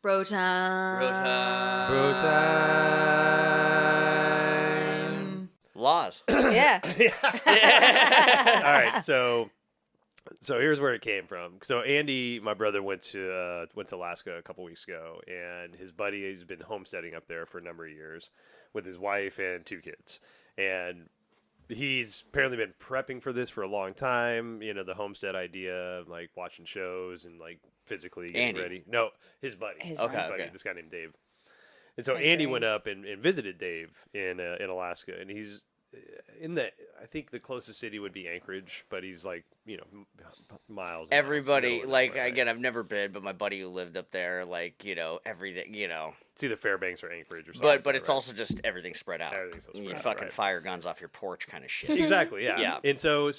BroTime. BroTime. Laws. Yeah. All right, so here's where it came from. So Andy, my brother, went to Alaska a couple weeks ago, and his buddy has been homesteading up there for a number of years with his wife and 2 kids, and he's apparently been prepping for this for a long time. You know, the homestead idea, like watching shows and like physically getting Andy. ready. No, his buddy. Okay. This guy named Dave. And so My Andy dream. went up and visited Dave in Alaska, and he's in I think the closest city would be Anchorage, but he's like, you know, miles. and Everybody, miles like, nowhere, right? again, I've never been, but my buddy who lived up there, like, you know, everything, you know. It's either Fairbanks or Anchorage or something. But it's right? also just everything spread out. Everything's so spread You out, fucking right. fire guns off your porch kind of shit. Exactly, yeah. Yeah. And so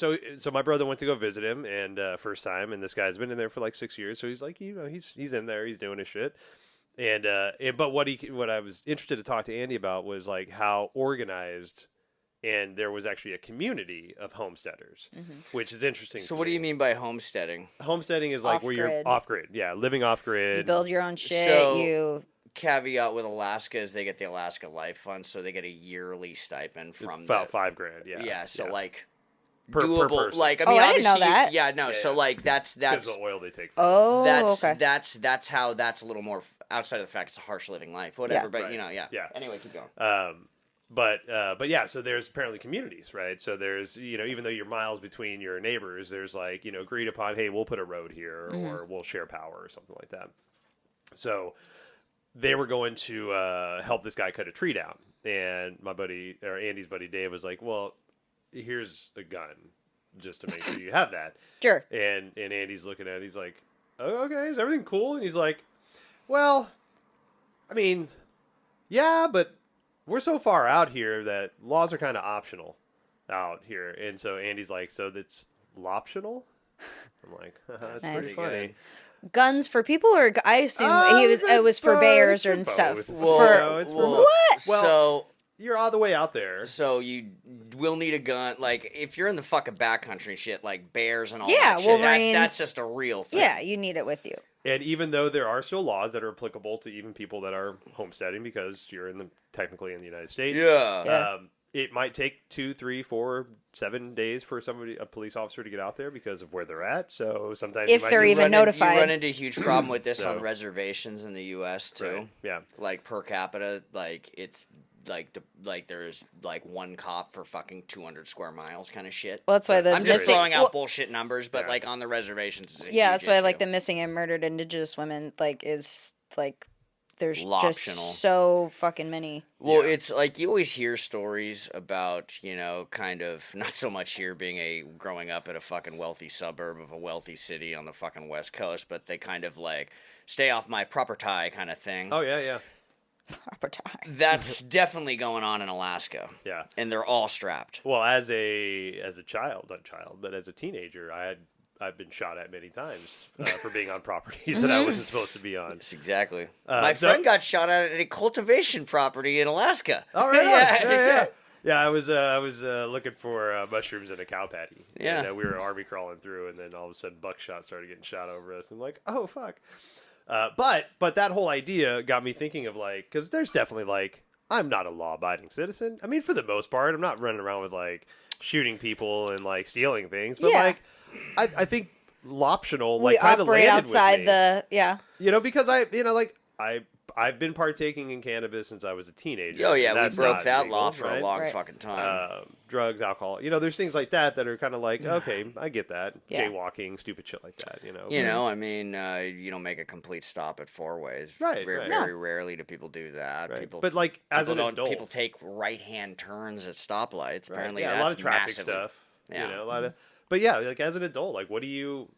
my brother went to go visit him, and first time, and this guy's been in there for like 6 years, so he's like, you know, he's in there, he's doing his shit. And but what I was interested to talk to Andy about was like how organized, and there was actually a community of homesteaders, which is interesting. So to what do me. you mean by homesteading? Homesteading is like where you're Off-grid. off grid, yeah, living off grid. You build your own shit. So- Caveat with Alaska is they get the Alaska Life Fund, so they get a yearly stipend from about the, $5,000, yeah. Yeah, so like per doable. person. Like I Oh, mean, I didn't know obviously, that. yeah, no. Yeah, So yeah. like that's because of the oil they take. Oh, okay. that's how that's a little more outside of the fact it's a harsh living life, whatever. Yeah. But Right. you know, yeah. Yeah. Anyway, keep going. But yeah, so there's apparently communities, right? So there's, you know, even though you're miles between your neighbors, there's like, you know, agreed upon, hey, we'll put a road here or we'll share power or something like that. So they were going to help this guy cut a tree down. And my buddy, or Andy's buddy Dave, was like, well, here's a gun just to make sure you have that. Sure. And Andy's looking at it, he's like, oh, okay, is everything cool? And he's like, well, I mean, yeah, but we're so far out here that laws are kind of optional out here. And so Andy's like, so that's loptional? I'm like, that's Nice. pretty funny. Good. Guns for people, or I assume it was for bears and stuff. Well, For no, it's for Whoa. both. what? Well, So you're all the way out there. So you will need a gun, like if you're in the fucking backcountry and shit, like bears and all Yeah, that shit. Wolverines. That's just a real thing. Yeah, you need it with you. And even though there are still laws that are applicable to even people that are homesteading because you're technically in the United States. Yeah. Yeah. It might take 2, 3, 4, 7 days for a police officer to get out there because of where they're at. So sometimes If you might they're be- even notified. You run into a huge problem with this No. on reservations in the U.S. too. Right. Yeah. Like per capita, like it's like there's like one cop for fucking 200 square miles kind of shit. Well, that's why the I'm just missing, throwing out well, bullshit numbers, but Yeah. like on the reservations, it's a yeah, huge that's why like issue. the missing and murdered Indigenous women there's just Optional. so fucking many. Well, Yeah. it's like you always hear stories about, you know, kind of not so much here being growing up at a fucking wealthy suburb of a wealthy city on the fucking West Coast, but they kind of like stay off my property kind of thing. Oh yeah, yeah, Proper time. That's definitely going on in Alaska, yeah. and they're all strapped. Well, as a child, not child, but as a teenager, I've been shot at many times for being on properties that I wasn't supposed to be on. Yes, exactly. So- My friend got shot at a cultivation property in Alaska. Oh, right on. Yeah. yeah. Yeah, I was looking for mushrooms in a cow patty. Yeah. And, we were army crawling through, and then all of a sudden buckshot started getting shot over us. I'm like, oh fuck. But that whole idea got me thinking of like, because there's definitely like, I'm not a law-abiding citizen. I mean, for the most part, I'm not running around with like shooting people and like stealing things. But Yeah. like, I think optional We like kind of operate landed outside with me. yeah. You know, because I've been partaking in cannabis since I was a teenager. Oh yeah, and we that's broke not that legal, law for right? a long Right. fucking time. Drugs, alcohol. You know, there's things like that are kind of like, okay, I get that. Yeah. Jaywalking, stupid shit like that, you know. You know, I mean, you don't make a complete stop at four ways. Right, Very, right. very rarely do people do that. Right. People, But like as an people don't. adult, People take right-hand turns at stoplights. right? Apparently, yeah, that's a lot of traffic massively. stuff. Yeah. You know, a lot of. But yeah, like as an adult, like what do you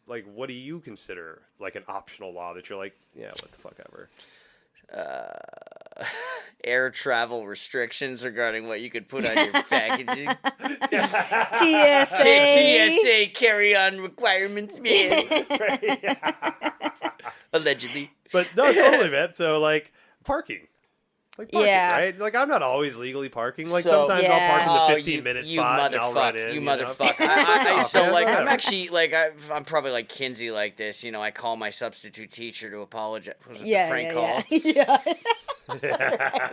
consider like an optional law that you're like, yeah, what the fuck ever? Air travel restrictions regarding what you could put on your packaging. TSA. TSA carry-on requirements, man. Allegedly. But no, totally, man. So like parking. Like parking, Yeah. right? Like I'm not always legally parking. Like So- sometimes I'll park in the 15-minute you spot and I'll run in. You know? motherfucker. So man, like whatever. I'm actually like I'm probably like Kinsey like this. You know, I call my substitute teacher to apologize. Was it the prank call? Yeah.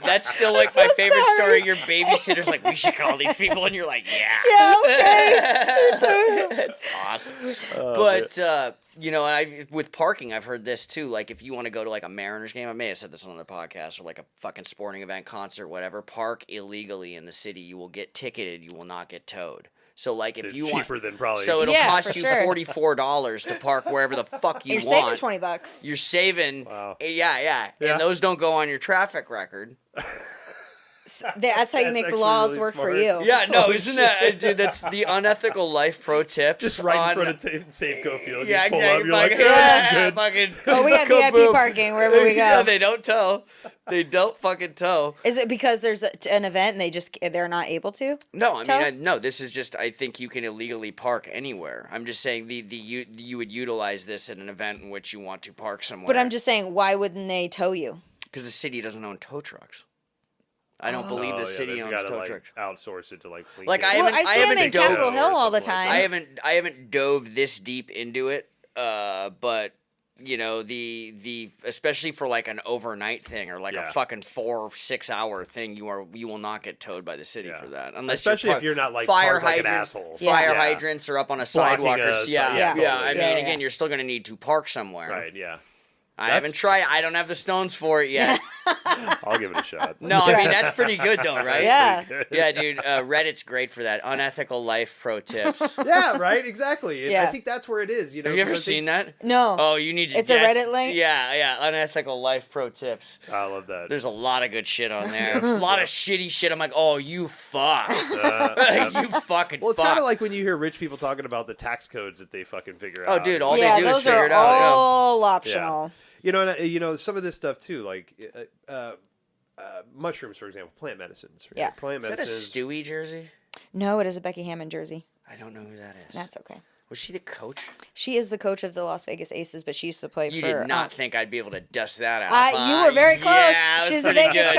That's still like my favorite story. Your babysitter's like, we should call these people, and you're like, yeah. Yeah, okay. That's awesome. Oh, But you know, with parking, I've heard this too. Like, if you want to go to like a Mariners game, I may have said this on another podcast, or like a fucking sporting event, concert, whatever. Park illegally in the city, you will get ticketed. You will not get towed. So like, if It's you cheaper want, than probably. so it'll Yeah, cost for you sure. $44 to park wherever the fuck you You're want. saving $20. You're saving, Wow. yeah, Yeah. and those don't go on your traffic record. That's how you That's make the actually laws really work smart. for you. Yeah, no, isn't that, dude? That's the unethical life pro tips. Just right on, in front of Safeco Field. Yeah, you pull exactly. up, you're like, Fucking- yeah, good. fucking. Oh, we have kaboom. VIP parking wherever we go. Yeah, they don't tow. They don't fucking tow. Is it because there's an event and they're not able to? No, I Tow? mean, no. This is just. I think you can illegally park anywhere. I'm just saying you would utilize this at an event in which you want to park somewhere. But I'm just saying, why wouldn't they tow you? because the city doesn't own tow trucks. I don't believe Oh, the yeah, city they've owns gotta, tow like, trucks. outsource it to like. Like, Lincoln. I haven't- I see them in haven't dove- Capitol Hill all the something like time. I haven't dove this deep into it, but you know the especially for like an overnight thing or like Yeah. a fucking 4 or 6 hour thing, you will not get towed by the city Yeah. for that unless Especially if you're not like fire parked like an hydrants, asshole. fire Yeah. hydrants are up on a Blocking sidewalk. Or, us, yeah, yeah, yeah. totally. I mean, Yeah, again, yeah. you're still gonna need to park somewhere. Right. Yeah. I haven't tried. I don't have the stones for it yet. I'll give it a shot. No, I mean that's pretty good though, right? Yeah. Yeah, dude. Reddit's great for that. Unethical life pro tips. Yeah. Right. Exactly. And I Yeah. think that's where it is. You know. Have you ever because I think- seen that? No. Oh, you need to. It's a Reddit link? Yeah. Unethical life pro tips. I love that. There's a lot of good shit on there. A lot of shitty shit. I'm like, oh, you fuck. You fucking Well, it's fuck. kind of like when you hear rich people talking about the tax codes that they fucking figure out. Oh, dude, all yeah, they do is those figure are it out. yeah. all optional. You know, and, some of this stuff too, like mushrooms, for example, plant medicines. Right? Yeah. Plant Is that a medicines. Stewie jersey? No, it is a Becky Hammond jersey. I don't know who that is. That's okay. Was she the coach? She is the coach of the Las Vegas Aces, but she used to play You for. did not think I'd be able to dust that out. You were very close. Yeah, that was she's a pretty Vegas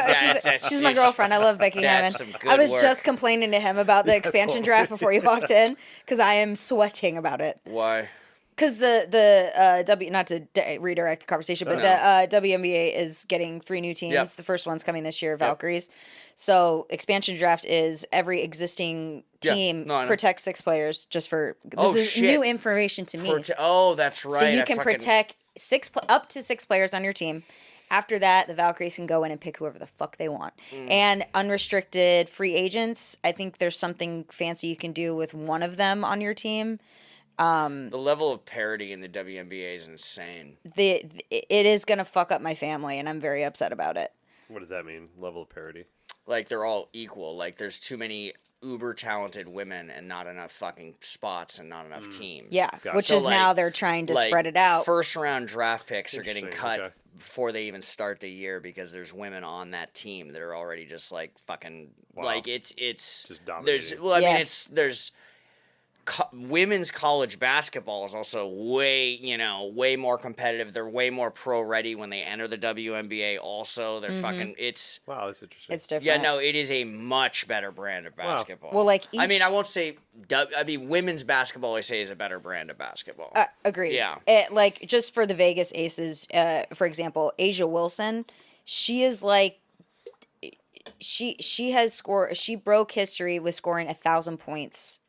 good. coach. She's my girlfriend. I love Becky That's Hammond. some good I was work. just complaining to him about the expansion draft before you walked in because I am sweating about it. Why? Because not to redirect the conversation, but No. the WNBA is getting 3 new teams. Yep. The first one's coming this year, Valkyries. So expansion draft is every existing Yeah. team No, I know. protects 6 players just for this Oh, is shit. new information to me. Oh, that's right. So you I can fucking- protect up to 6 players on your team. After that, the Valkyries can go in and pick whoever the fuck they want. And unrestricted free agents, I think there's something fancy you can do with one of them on your team. The level of parity in the WNBA is insane. It is going to fuck up my family, and I'm very upset about it. What does that mean? Level of parity. Like, they're all equal. Like, there's too many uber talented women and not enough fucking spots and not enough teams. Yeah, Gotcha. which So, is like- now they're trying to spread it out. First round draft picks are getting Interesting, cut okay. before they even start the year because there's women on that team that are already just like fucking Wow. like it's Just there's dominating. well I mean Yes. there's women's college basketball is also way more competitive. They're way more pro ready when they enter the WNBA. Also, they're fucking it's Wow, that's interesting. It's different. yeah no it is a much better brand of basketball. Well, like I mean each- I won't say women's basketball I say is a better brand of basketball. Agreed. Yeah. Like, just for the Vegas Aces, for example, Asia Wilson, she is like, she has scored, she broke history with scoring 1,000 points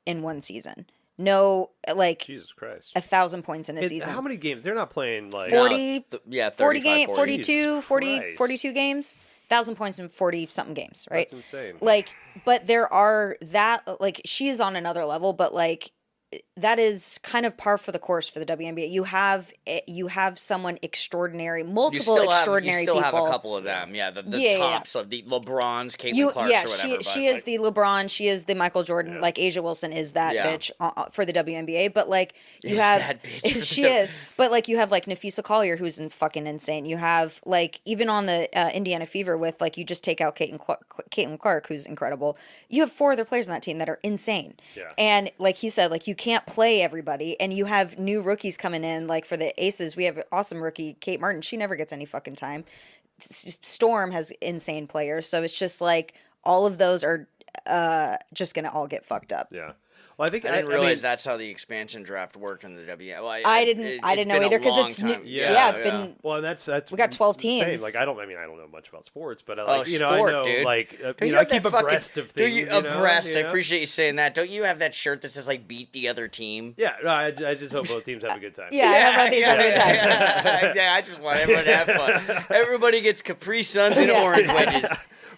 in one season. No, like, Jesus Christ. 1,000 points in a season. How many games? They're not playing like 40 yeah 40 35, game, 40. 42, Jesus 40, Christ. 42 games, 1,000 points in 40 something games, right? That's insane. Like, but there are like, she is on another level, but like, that is kind of par for the course for the WNBA. You have someone extraordinary, multiple extraordinary you still people. have a couple of them. Yeah, the Yeah, yeah. tops of the LeBrons, Caitlin Clark, or whatever. she is the LeBron, she is the Michael Jordan. Yeah. Like, Asia Wilson is that Yeah. bitch for the WNBA. But like, you Is have that bitch for the she is. But like, you have like Nafisa Collier, who's fucking insane. You have like, even on the Indiana Fever with like, you just take out Caitlin Clark, who's incredible. You have 4 other players on that team that are insane. Yeah. And like he said, like, you can't can't play everybody, and you have new rookies coming in. Like for the Aces, we have an awesome rookie, Kate Martin. She never gets any fucking time. Storm has insane players, so it's just like all of those are just gonna all get fucked up. Yeah. Well, I think I didn't realize mean, that's how the expansion draft worked in the WNBA. Well, I didn't know either because it's new. Yeah, it's been. Well, and that's we got 12 same. teams. Like I don't know much about sports, but I I know, dude. Like I keep abreast of things. Abreast. I appreciate you saying that. Don't you have that shirt that says like "beat the other team"? Yeah, no, I just hope both teams have a good time. Yeah, I hope both teams have a good time. Yeah, I just want everyone to have fun. Everybody gets Capri Suns and orange wedges.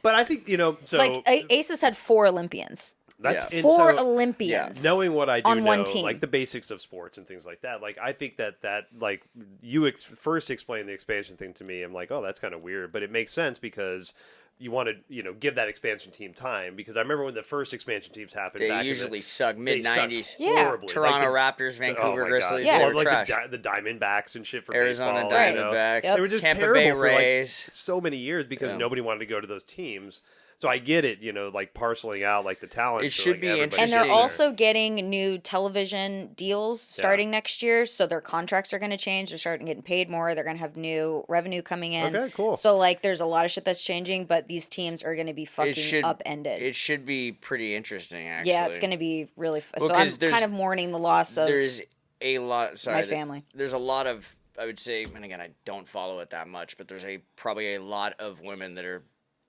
But I think so like Aces had 4 Olympians. That's Yeah. 4 Olympians. Knowing what I do on know, one team. like the basics of sports and things like that. Like I think that like you first explained the expansion thing to me. I'm like, oh, that's kind of weird, but it makes sense because you want to give that expansion team time, because I remember when the first expansion teams happened. They back usually in suck mid-90s. Horribly. Toronto like Raptors, Vancouver Grizzlies, Yeah. they Or were like trash. the Diamondbacks and shit for Arizona baseball. Diamondbacks, Yep. They were just Tampa terrible Bay for Rays. like so many years because Yeah. nobody wanted to go to those teams. So I get it, like parceling out like the talent. It so, should like, be everybody's And they're interesting. there. also getting new television deals starting next year, so their contracts are going to change. They're starting getting paid more. They're going to have new revenue coming in. Okay, cool. So like, there's a lot of shit that's changing, but these teams are going to be fucking upended. It should be pretty interesting, actually. Yeah, it's going to be really. Well, so I'm 'cause there's- kind of mourning the loss of There's a lot. Sorry, my family. There's a lot of. I would say, and again, I don't follow it that much, but there's probably a lot of women that are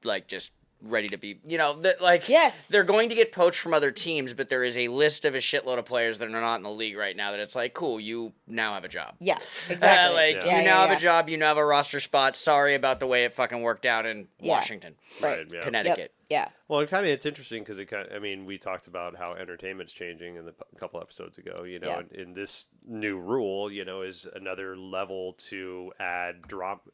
like just ready to be, that like Yes. they're going to get poached from other teams, but there is a list of a shitload of players that are not in the league right now that it's like, cool, you now have a job. Yeah, exactly. You now have a job, you now have a roster spot. Sorry about the way it fucking worked out in Washington, Right, yeah. Connecticut. Yeah. Well, it's interesting because we talked about how entertainment's changing in a couple episodes ago, and this new rule, is another level to add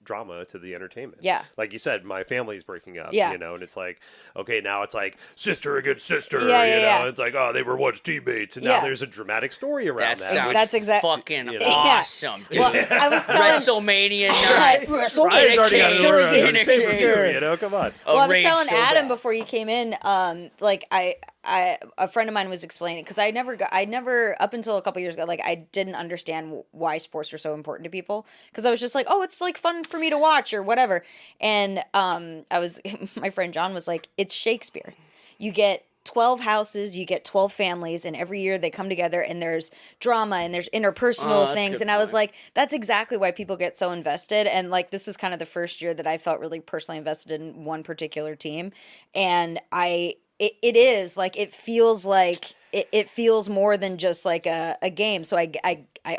drama to the entertainment. Yeah. Like you said, my family's breaking up, Yeah. and it's like, okay, now it's like sister against sister, Yeah. It's like, oh, they were once teammates, and Yeah. now there's a dramatic story around that. Sounds That's fucking Yeah. awesome, dude. Well, I was telling WrestleMania night. Ryan's already got Sister another against sister. sister, come on. Well, I was rage telling so Adam bad. before you came in, like I a friend of mine was explaining, because I never up until a couple years ago, like I didn't understand why sports were so important to people, because I was just like, oh, it's like fun for me to watch or whatever, and my friend John was like, it's Shakespeare. You get 12 houses, you get 12 families, and every year they come together and there's drama and there's interpersonal that's a things. good And I was point. like, that's exactly why people get so invested. And like, this is kind of the first year that I felt really personally invested in one particular team. And it is like, it feels more than just like a game. So I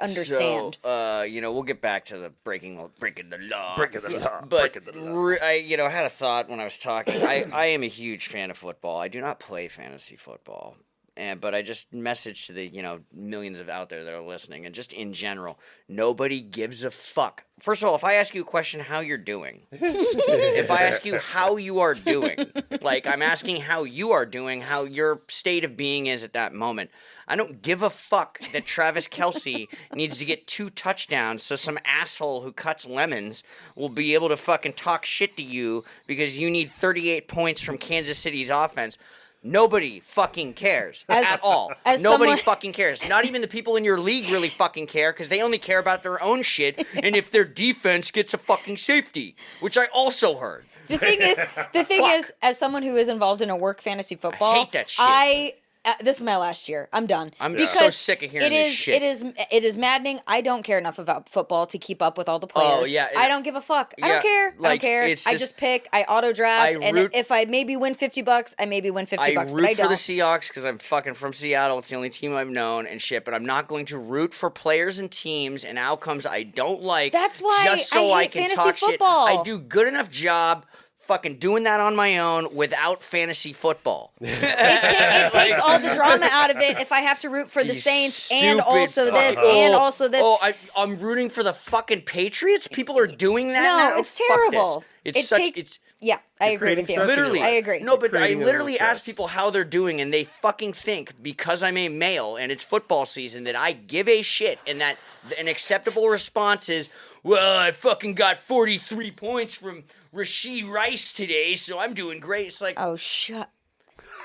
understand. So, we'll get back to the breaking the law. Breaking the law. But breaking the law. I had a thought when I was talking. I am a huge fan of football. I do not play fantasy football. But I just message to the, millions of out there that are listening, and just in general, nobody gives a fuck. First of all, if I ask you a question, how you're doing. If I ask you how you are doing, like I'm asking how you are doing, how your state of being is at that moment. I don't give a fuck that Travis Kelce needs to get 2 touchdowns so some asshole who cuts lemons will be able to fucking talk shit to you because you need 38 points from Kansas City's offense. Nobody fucking cares at all. Nobody fucking cares. Not even the people in your league really fucking care, because they only care about their own shit and if their defense gets a fucking safety, which I also heard. The thing is, as someone who is involved in a work fantasy football, I hate that shit. This is my last year. I'm done. I'm so sick of hearing this shit. It is maddening. I don't care enough about football to keep up with all the players. yeah. I don't give a fuck. I don't care. I don't care. I just pick. I auto draft, and if I maybe win $50, I maybe win $50. I but root I for don't. the Seahawks because I'm fucking from Seattle. It's the only team I've known and shit. But I'm not going to root for players and teams and outcomes I don't like. That's why just so I I hate can fantasy talk football. shit. I do good enough job fucking doing that on my own without fantasy football. It takes all the drama out of it if I have to root for the Saints and also this and also this. Oh, I'm rooting for the fucking Patriots? People are doing that now? No, it's Fuck terrible. this. Yeah, I agree with you. Literally. I agree. No, but I creating a literally little ask stress. people how they're doing, and they fucking think because I'm a male and it's football season that I give a shit, and that an acceptable response is, well, I fucking got 43 points from Rashee Rice today, so I'm doing great. It's like, Oh, shut.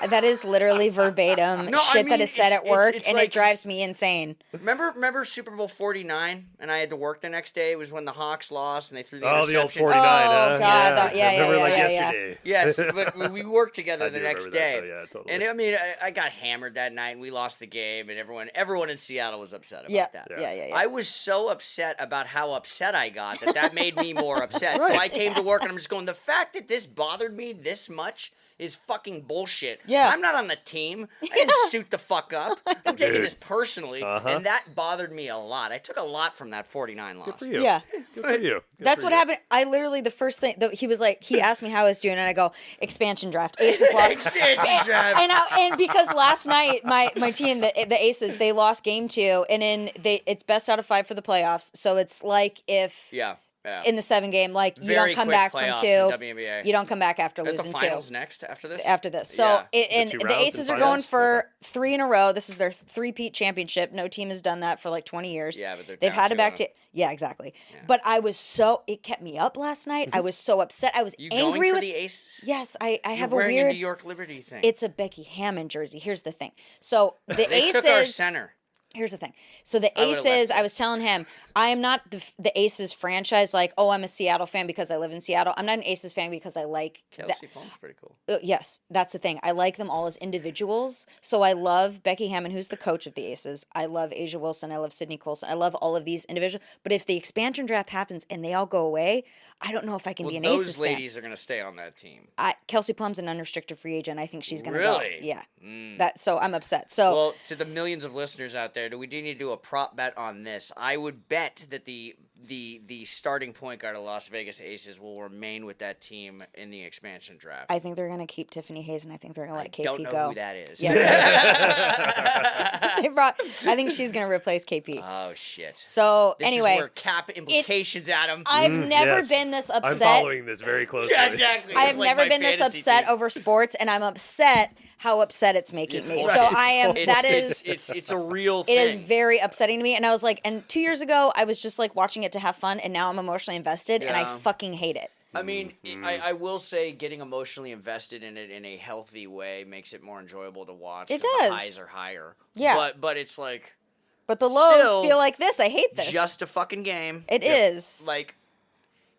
That is literally verbatim No, I shit that mean, is said it's- at work, it's and like- it drives me insane. Remember Super Bowl 49, and I had to work the next day. It was when the Hawks lost and they threw the Oh, interception. the old 49, Oh, huh? God, that- yeah, Remember yeah, like yeah, yesterday. Yes, but we worked together I the do next remember that, day. though, yeah, totally. And I mean, I got hammered that night, and we lost the game, and everyone in Seattle was upset about Yeah, that. yeah. I was so upset about how upset I got that made me more upset. So I came to work, and I'm just going, the fact that this bothered me this much is fucking bullshit. Yeah. I'm not on the team. I didn't suit the fuck up. I'm taking Dude. this personally, and that bothered me a lot. I took a lot from that 49 loss. Good for you. Yeah. Good for you. Good That's for what you. happened. I literally, the first thing, he was like, he asked me how I was doing, and I go, expansion draft. Aces lost. Expansion draft. And because last night, my team, the Aces, they lost game 2, and it's best out of 5 for the playoffs. So it's like if Yeah. in the 7 game, like you Very don't come quick back from playoffs 2. in WNBA. You don't come back after Is losing the 2. finals next after this? After this. So, Yeah. and The 2 the rounds Aces in are going finals? for 3 in a row. This is their 3-peat championship. No team has done that for like 20 years. Yeah, but they're they've down had it back 2-0. to. Yeah, exactly. But I was it kept me up last night. I was so upset. I was You angry going for with. the Aces? Yes, I You're have a wearing weird. New York Liberty thing. It's a Becky Hammond jersey. Here's the thing. So the they Aces. took our center. Here's the thing. So the I would've Aces, left I was telling him, I am not the Aces franchise. Like, oh, I'm a Seattle fan because I live in Seattle. I'm not an Aces fan because I like. Kelsey Plum's pretty cool. Yes, that's the thing. I like them all as individuals. So I love Becky Hammond, who's the coach of the Aces. I love Asia Wilson. I love Sydney Colson. I love all of these individuals. But if the expansion draft happens and they all go away, I don't know if I can be an Aces Those fan. ladies are going to stay on that team. Kelsey Plum's an unrestricted free agent. I think she's going to Really? go. Yeah. So I'm upset. So Well, to the millions of listeners out there, we do need to do a prop bet on this. I would bet that the starting point guard of Las Vegas Aces will remain with that team in the expansion draft. I think they're going to keep Tiffany Hayes, and I think they're going to let KP don't know go. who that is. Yeah. I think she's going to replace KP. Oh shit. So This anyway, is where cap implications, Adam. I've never yes. been this I'm upset. following this very closely. Yeah, exactly. I It's have like never my been this fantasy upset team. over sports, and I'm upset how upset it's making me. bullshit. So I am. It's a real thing. It is very upsetting to me, and I was like, and 2 years ago, I was just like watching it to have fun, and now I'm emotionally invested, and I Yeah. fucking hate it. I mean, I will say getting emotionally invested in it in a healthy way makes it more enjoyable to watch. It 'cause does. The highs are higher. Yeah. But it's like But the lows Still, feel like this. I hate this. just a fucking game. It is. Like,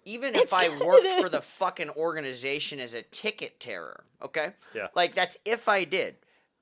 even if I It worked for is. the fucking organization as a ticket terror, okay? Yeah. Like, that's if I did.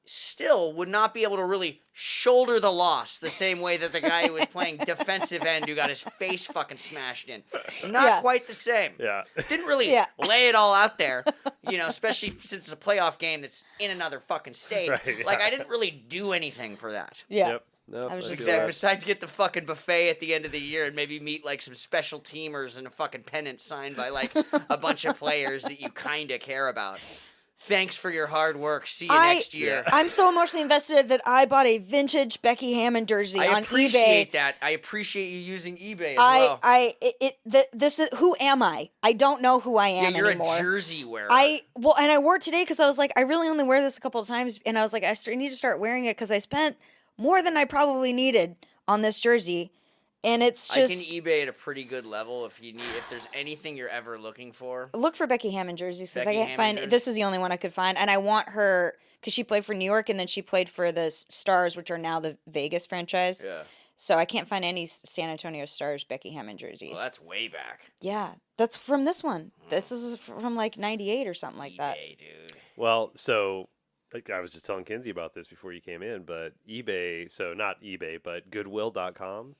Still would not be able to really shoulder the loss the same way that the guy who was playing defensive end who got his face fucking smashed in. Not Yeah. quite the same. Yeah. Didn't really Yeah. lay it all out there, especially since it's a playoff game that's in another fucking state. Right, yeah. Like, I didn't really do anything for that. Yeah. Yep. Nope, I was I just feel Exactly. that. Besides get the fucking buffet at the end of the year and maybe meet like some special teamers and a fucking pennant signed by like a bunch of players that you kind of care about. Thanks for your hard work. See you next year. I'm so emotionally invested that I bought a vintage Becky Hammond jersey I on appreciate eBay. that. I appreciate you using eBay as well. This is who am I? I don't know who I am Yeah, you're anymore. a jersey wearer. And I wore it today because I was like, I really only wear this a couple of times, and I was like, I need to start wearing it because I spent more than I probably needed on this jersey, and it's I just can eBay at a pretty good level if there's anything you're ever looking for. look for Becky Hammond jerseys because I Becky can't Hammond find. jerseys? This is the only one I could find, and I want her because she played for New York and then she played for the Stars, which are now the Vegas franchise. Yeah. So I can't find any San Antonio Stars Becky Hammond jerseys. Well, that's way back. Yeah, that's from this one. This is from like '98 or something like that. eBay, dude. Well, so like I was just telling Kinsey about this before you came in, but eBay, so not eBay, but Goodwill.com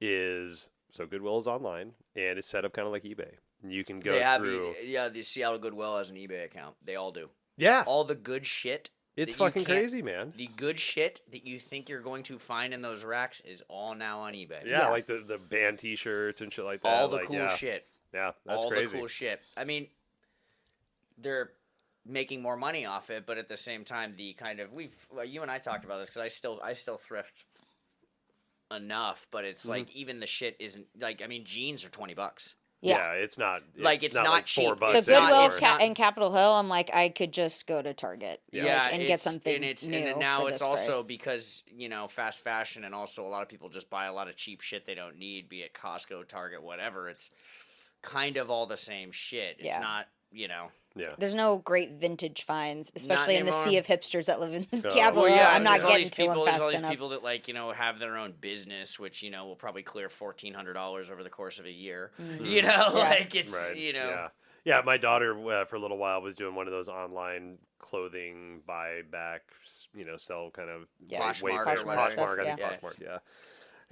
Goodwill is online and it's set up kind of like eBay. You can go They have through. the Seattle Goodwill has an eBay account. They all do. Yeah, All the good shit. it's that you fucking can't- crazy, man. The good shit that you think you're going to find in those racks is all now on eBay. Yeah, Yeah. like the band T-shirts and shit like that. All the like, cool yeah. shit. Yeah, that's all crazy. the cool shit. I mean, they're making more money off it, but at the same time, the kind of you and I talked about this because I still thrift enough, but it's like even the shit isn't like jeans are $20. Yeah, it's not. Like, it's not like cheap. $4 The It's not- Goodwill it's not- in Capitol Hill, I'm like, I could just go to Target, Yeah. and get something new. And now for it's this also price. because fast fashion, and also a lot of people just buy a lot of cheap shit they don't need, be it Costco, Target, whatever. It's kind of all the same shit. It's Yeah. not you know. Yeah. There's no great vintage finds, especially in the sea of hipsters that live in the capital. Well, yeah, I'm not getting to them There's all fast these enough. people that, like, you know, have their own business, which, you know, will probably clear $1,400 over the course of a year. You know, like, it's, you know. Yeah. Yeah, my daughter for a little while was doing one of those online clothing buybacks, you know, sell kind of Poshmark, Poshmark, I think Poshmark, yeah.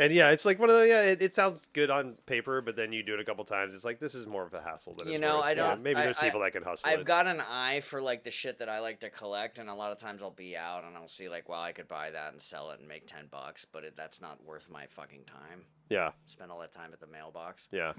And yeah, it's like one of the it sounds good on paper, but then you do it a couple times, it's like this is more of a hassle than it's worth. I don't. Maybe there's people that can hustle. I've got an eye for like the shit that I like to collect, and a lot of times I'll be out and I'll see like, well, I could buy that and sell it and make $10, but that's not worth my fucking time. Yeah. Spend all that time at the mailbox. Yeah.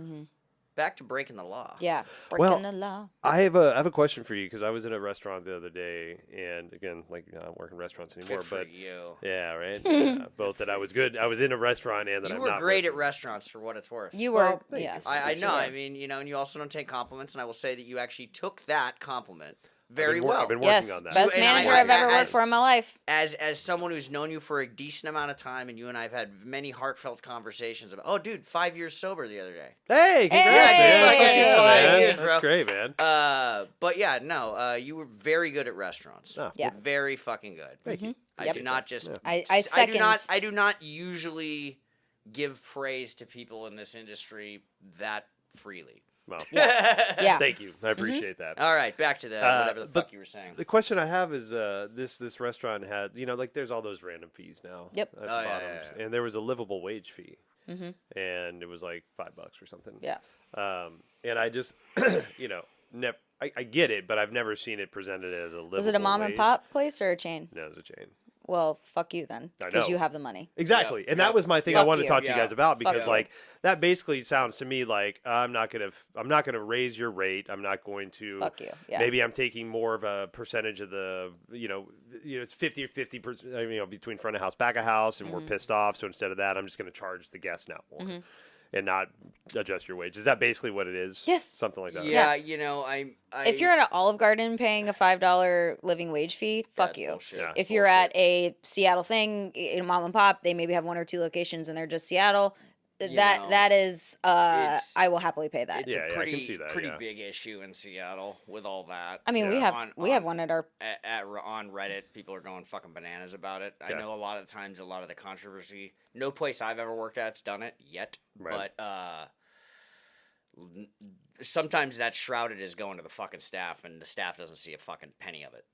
Back to breaking the law. Yeah, breaking the law. I have a question for you because I was in a restaurant the other day, and again, like I don't work in restaurants anymore, Good for but you. yeah, right. Both that I was good. I was in a restaurant and that You I'm were not great at working. restaurants for what it's worth. You were, thank yes. you. I know. I mean, you know, and you also don't take compliments, and I will say that you actually took that compliment very well. I've been working Yes, on that. best And manager I- I've ever as- worked for in my life. As someone who's known you for a decent amount of time, and you and I have had many heartfelt conversations about, oh, dude, 5 years sober the other day. Hey, congrats, Hey! man. Hey! Yeah, man. Years, bro. That's great, man. But yeah, no, you were very good at restaurants. Oh. Yeah. Very fucking good. Thank you. I do not just. I second. I do not usually give praise to people in this industry that freely. Well, Yeah. thank you. I appreciate that. All right, back to the whatever the but fuck you were saying. The question I have is, this restaurant had, you know, like there's all those random fees now. Yep. At the Oh, yeah, bottoms, yeah, yeah. and there was a livable wage fee, and it was like $5 or something. Yeah. And I just, you know, I get it, but I've never seen it presented as a livable. Was it a mom wage. and pop place or a chain? No, it was a chain. Well, fuck you then, I because know. you have the money. Exactly, and Yep. that was my thing I Fuck wanted you. to talk to you guys about because you. like that basically sounds to me like I'm not gonna raise your rate. I'm not going to. Fuck you. Yeah. Maybe I'm taking more of a percentage of the it's 50 or 50% between front of house, back of house, and we're pissed off. So instead of that, I'm just gonna charge the guest now more. And not adjust your wage. Is that basically what it is? Yes. Something like that. Yeah, you know, I If you're at an Olive Garden paying a $5 living wage fee, fuck that's you. bullshit. Yeah. If you're at a Seattle thing, in mom and pop, they maybe have 1 or 2 locations and they're just Seattle. That is, I will happily pay that. it's Yeah, a I pretty can see that, pretty yeah. big issue in Seattle with all that. I mean, we Yeah. have we have one at our. On Reddit, people are going fucking bananas about it. I Yeah. know a lot of the times, a lot of the controversy. No place I've ever worked at's done it yet, Right. but sometimes that's shrouded as going to the fucking staff, and the staff doesn't see a fucking penny of it.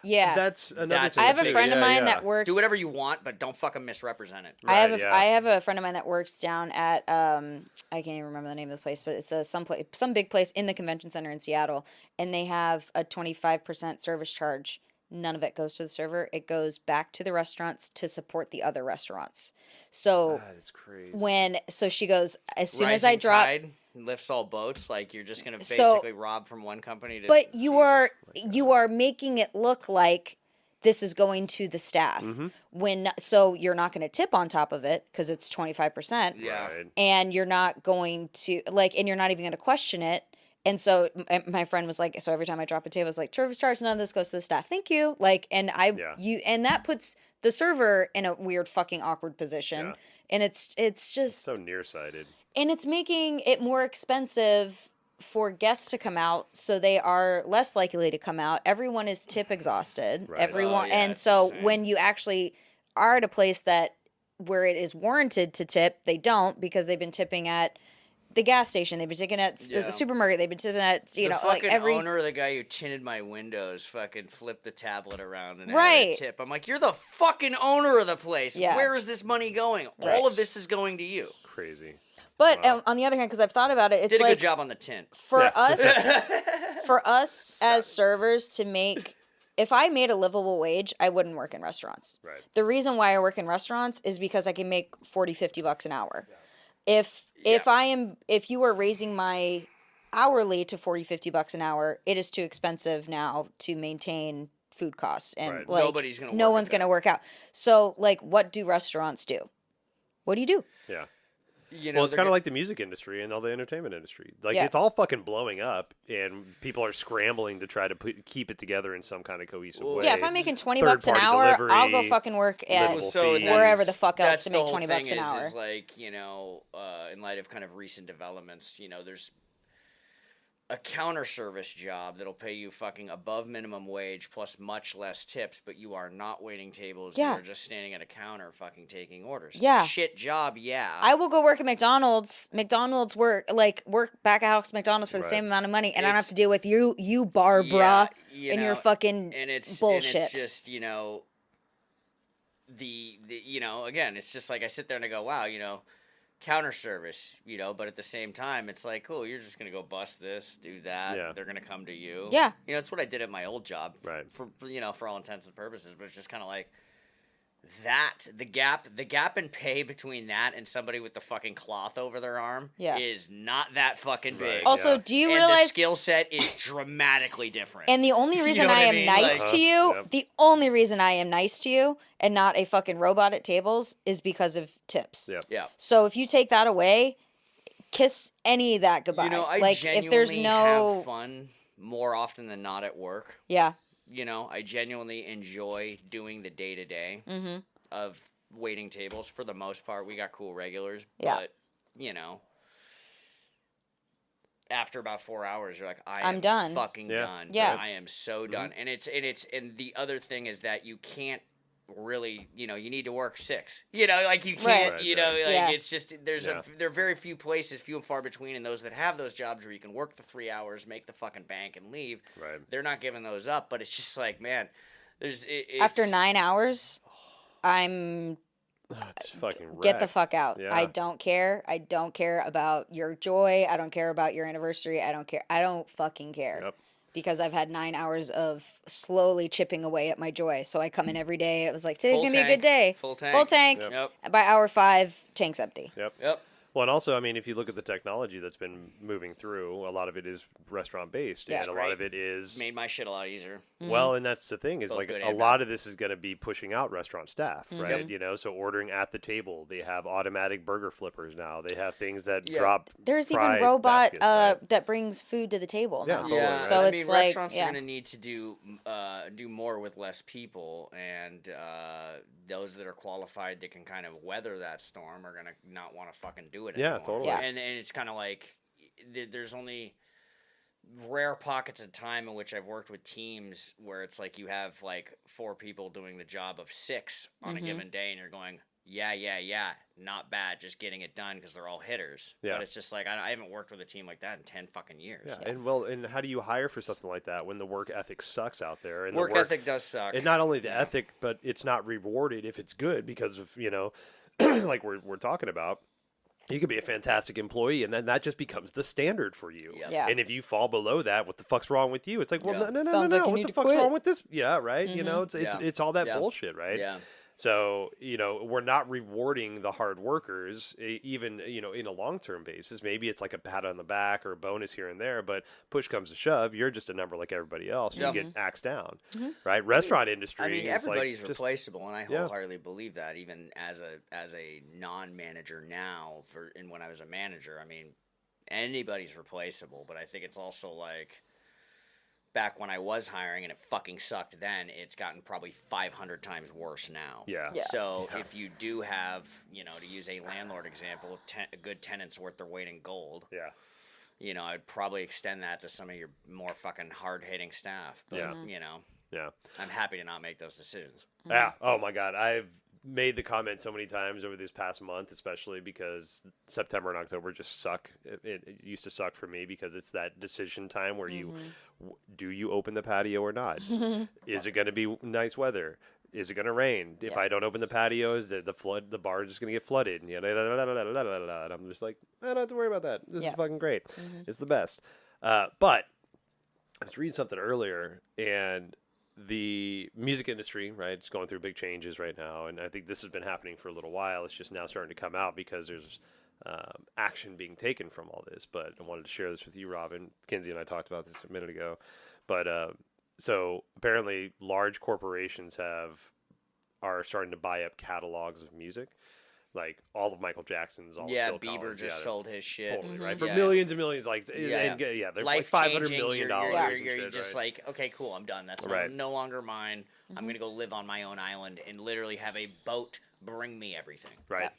Yeah, That's another That's thing. I have the a thing. friend of Yeah, mine yeah. that works. Do whatever you want, but don't fucking misrepresent it. I have Right, a yeah. I have a friend of mine that works down at I can't even remember the name of the place, but it's some big place in the convention center in Seattle, and they have a 25% service charge. None of it goes to the server. It goes back to the restaurants to support the other restaurants. So That is crazy. so she goes, as soon as Rising I drop, tide lifts all boats. Like you're just gonna So- basically rob from one company to. but you are making it look like this is going to the staff so you're not going to tip on top of it because it's 25%. Yeah. Right. And you're not going to and you're not even going to question it. And so my friend was like, so every time I drop a table, it's like, service charge, none of this goes to the staff. Thank you. Like, and and that puts the server in a weird fucking awkward position. Yeah. And it's just, So nearsighted. and it's making it more expensive for guests to come out, so they are less likely to come out. Everyone is tip exhausted. Right. Everyone, Oh, yeah, and it's so insane. when you actually are at a place where it is warranted to tip, they don't because they've been tipping at the gas station, they've been tipping at the supermarket, they've been tipping at The like fucking every owner, the guy who tinted my windows, fucking flipped the tablet around and Right. added a tip. I'm like, you're the fucking owner of the place. Yeah. Where is this money going? All of this is going to you. Crazy. But Wow. on the other hand, because I've thought about it, it's Did a like good job on the tint. for Yeah. us as servers to make. If I made a livable wage, I wouldn't work in restaurants. Right. The reason why I work in restaurants is because I can make $40-50 an hour. If you are raising my hourly to $40-50 an hour, it is too expensive now to maintain food costs, and Right. like Nobody's gonna no work one's at going to that. work out. So like, what do restaurants do? What do you do? Yeah. You know, Well, it's they're kind of go- like the music industry and all the entertainment industry. Like, Yeah. it's all fucking blowing up, and people are scrambling to try to keep it together in some kind of cohesive way. Yeah, if I'm making $20 an Third-party hour, I'll go delivery, fucking work at livable So fees. that's- wherever the fuck else that's to the make whole $20 thing an hour. Is like, you know, in light of kind of recent developments, you know, there's a counter service job that'll pay you fucking above minimum wage plus much less tips, but you are not waiting tables. Yeah. You are just standing at a counter fucking taking orders. Yeah. Shit job, yeah. I will go work at McDonald's. McDonald's work back of house McDonald's for the same amount of money, and I don't have to deal with you Barbara, and your fucking bullshit. And it's just, the again, it's just like I sit there and I go, wow, counter service, but at the same time, it's like, cool, you're just going to go bust this, do that. Yeah. They're going to come to you. Yeah. It's what I did at my old job Right. for all intents and purposes, but it's just kind of like the gap in pay between that and somebody with the fucking cloth over their arm is not that fucking big. Also, do you and realize the skill set is dramatically different? And the only reason I am nice to you, the only reason I am nice to you and not a fucking robot at tables is because of tips. Yeah. Yeah. So if you take that away, kiss any of that goodbye. I if there's genuinely no have fun more often than not at work. Yeah. I genuinely enjoy doing the day-to-day of waiting tables. For the most part, we got cool regulars. Yeah. But, after about 4 hours, you're like, I'm done. Fucking Yeah. done. Yeah. I am so done. And and the other thing is that you can't really, you need to work 6. You can't, Right. it's just, there are very few places, few and far between, and those that have those jobs where you can work the 3 hours, make the fucking bank, and leave. Right. They're not giving those up, but it's just like, man, it's, after 9 hours, I'm It's fucking get the wrecked. fuck out. Yeah. I don't care. I don't care about your joy. I don't care about your anniversary. I don't care. I don't fucking care. Yep. Because I've had 9 hours of slowly chipping away at my joy. So I come in every day. It was like, today's going to be a good day. Full tank. Full tank. Yep. By hour 5, tank's empty. Yep. Yep. Well, and also, I mean, if you look at the technology that's been moving through, a lot of it is restaurant based, Yeah. and a lot of it is Made my shit a lot easier. well, and that's the thing is Both like good a and lot bad. of this is going to be pushing out restaurant staff, right? So ordering at the table, they have automatic burger flippers now. They have things that drop. There's even fries robot baskets, right? that brings food to the table Yeah, now. totally, right. So I it's mean, like, restaurants are going to need to do more with less people, and those that are qualified that can kind of weather that storm are going to not want to fucking do it Yeah, anymore. totally. Yeah. And it's kind of like there's only rare pockets of time in which I've worked with teams where it's like you have like 4 people doing the job of 6 on a given day, and you're going, yeah, not bad, just getting it done because they're all hitters. Yeah. But it's just like I haven't worked with a team like that in 10 fucking years. Yeah, and how do you hire for something like that when the work ethic sucks out there? And Work the ethic does suck. And not only the ethic, but it's not rewarded if it's good because of like we're talking about. You could be a fantastic employee, and then that just becomes the standard for you. Yep. Yeah. And if you fall below that, what the fuck's wrong with you? It's like, well, Yeah. no. Sounds like you What need the to fuck's quit. wrong with this? Yeah, right. Yeah. It's all that Yeah. bullshit, right? Yeah. So, we're not rewarding the hard workers, even, in a long-term basis. Maybe it's like a pat on the back or a bonus here and there, but push comes to shove, you're just a number like everybody else. Yeah. You get axed down, right? Restaurant industry I mean, is everybody's like just, replaceable, and I Yeah. wholeheartedly believe that. Even as a non-manager now, and when I was a manager, I mean, anybody's replaceable. But I think it's also like back when I was hiring and it fucking sucked then, it's gotten probably 500 times worse now. Yeah. So if you do have, to use a landlord example, a good tenant's worth their weight in gold. Yeah. I'd probably extend that to some of your more fucking hard-hitting staff. But, Yeah. Yeah. I'm happy to not make those decisions. Yeah. Oh my God. I've made the comment so many times over this past month, especially because September and October just suck. It used to suck for me because it's that decision time where do you open the patio or not? Is it going to be nice weather? Is it going to rain? If I don't open the patios, the bar is just going to get flooded. And I'm just like, I don't have to worry about that. This is fucking great. It's the best. But I was reading something earlier, and the music industry, right, it's going through big changes right now, and I think this has been happening for a little while. It's just now starting to come out because there's action being taken from all this. But I wanted to share this with you, Robin. Kinsey and I talked about this a minute ago. But so apparently large corporations are starting to buy up catalogs of music. Like all of Michael Jackson's, all of Phil Bieber Collins, just sold his shit. totally, right? For Yeah. millions and millions, like, Yeah. they're like Life-changing, $500 million. You're just like, okay, cool, I'm done. That's Right. no longer mine. I'm going to go live on my own island and literally have a boat bring me everything. Right.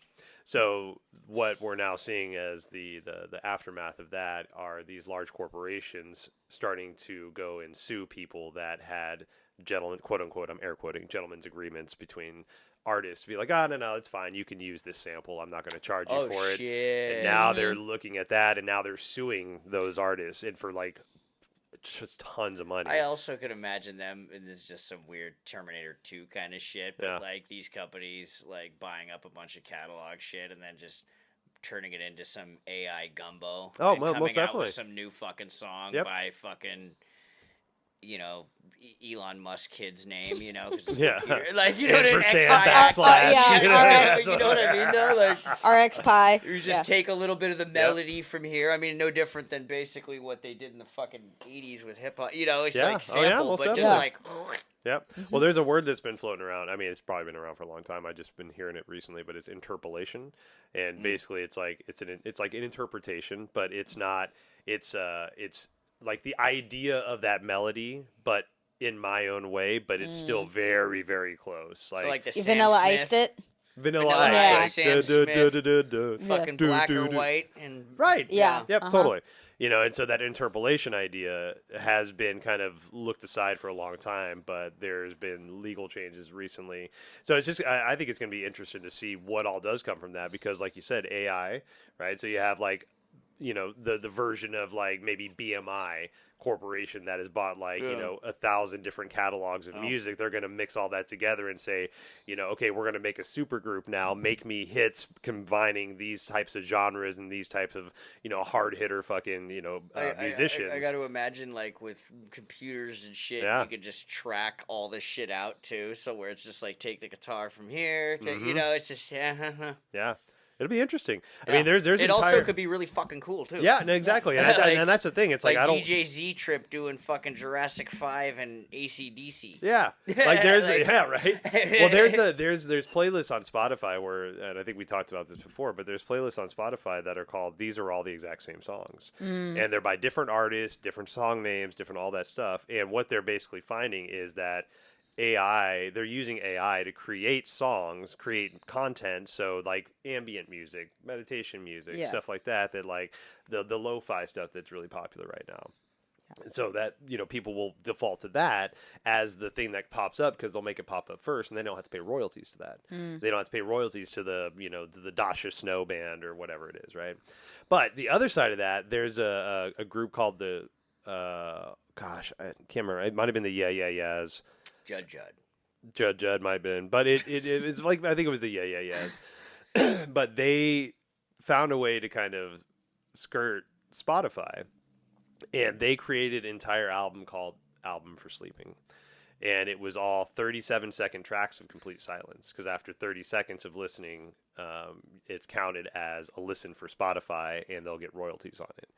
So what we're now seeing as the aftermath of that are these large corporations starting to go and sue people that had gentlemen, quote unquote, I'm air quoting, gentlemen's agreements between artists to be like, oh, no, it's fine. You can use this sample. I'm not going to charge you for it. And now they're looking at that, and now they're suing those artists and for like just tons of money. I also could imagine them, and this is just some weird Terminator 2 kind of shit, but like these companies like buying up a bunch of catalog shit and then just turning it into some AI gumbo. Oh, and coming most out definitely. with some new fucking song by fucking, you know, Elon Musk kid's name, you know, like, you know what I mean? /. You know what I mean, though? Like RX Pi. You just take a little bit of the melody from here. I mean, no different than basically what they did in the fucking 80s with hip hop. You know, it's like sample, but just like. Yep. Well, there's a word that's been floating around. I mean, it's probably been around for a long time. I've just been hearing it recently, but it's interpolation, and basically, it's like an interpretation, but it's not. It's like the idea of that melody, but in my own way, but it's still very, very close. Like, so like the You Sam Vanilla Smith, Iced it. Vanilla Ice, Sam Smith, fucking black or white, and right. Yeah. Yep. Totally. You know, and so that interpolation idea has been kind of looked aside for a long time, but there's been legal changes recently. So it's just, I think it's going to be interesting to see what all does come from that, because like you said, AI, right? So you have like, you know, the version of like maybe BMI corporation that has bought like, you know, 1,000 different catalogs of music. They're going to mix all that together and say, you know, okay, we're going to make a super group now, make me hits combining these types of genres and these types of, you know, hard hitter fucking, you know, musicians. I got to imagine like with computers and shit, you could just track all this shit out too. So where it's just like take the guitar from here, you know, it's just yeah. It'll be interesting. I mean, there's it also could be really fucking cool too. Yeah, no, exactly, and, and that's the thing. It's like I don't DJ Z Trip doing fucking Jurassic 5 and AC/DC. Yeah, like there's right. Well, there's playlists on Spotify where, and I think we talked about this before, but there's playlists on Spotify that are called "These Are All the Exact Same Songs," and they're by different artists, different song names, different all that stuff. And what they're basically finding is that they're using AI to create songs, create content, so like ambient music, meditation music, stuff like that, like the lo-fi stuff that's really popular right now. And so that, you know, people will default to that as the thing that pops up because they'll make it pop up first, and they don't have to pay royalties to that. They don't have to pay royalties to the, you know, the Dasha Snow Band or whatever it is, right? But the other side of that, there's a group called the, gosh, I can't remember. It might have been the Yeah Yeah Yeahs. Judd might have been, but it's like, I think it was the Yeah Yeah Yeahs. But they found a way to kind of skirt Spotify, and they created an entire album called Album for Sleeping. And it was all 37-second tracks of complete silence, because after 30 seconds of listening, it's counted as a listen for Spotify, and they'll get royalties on it.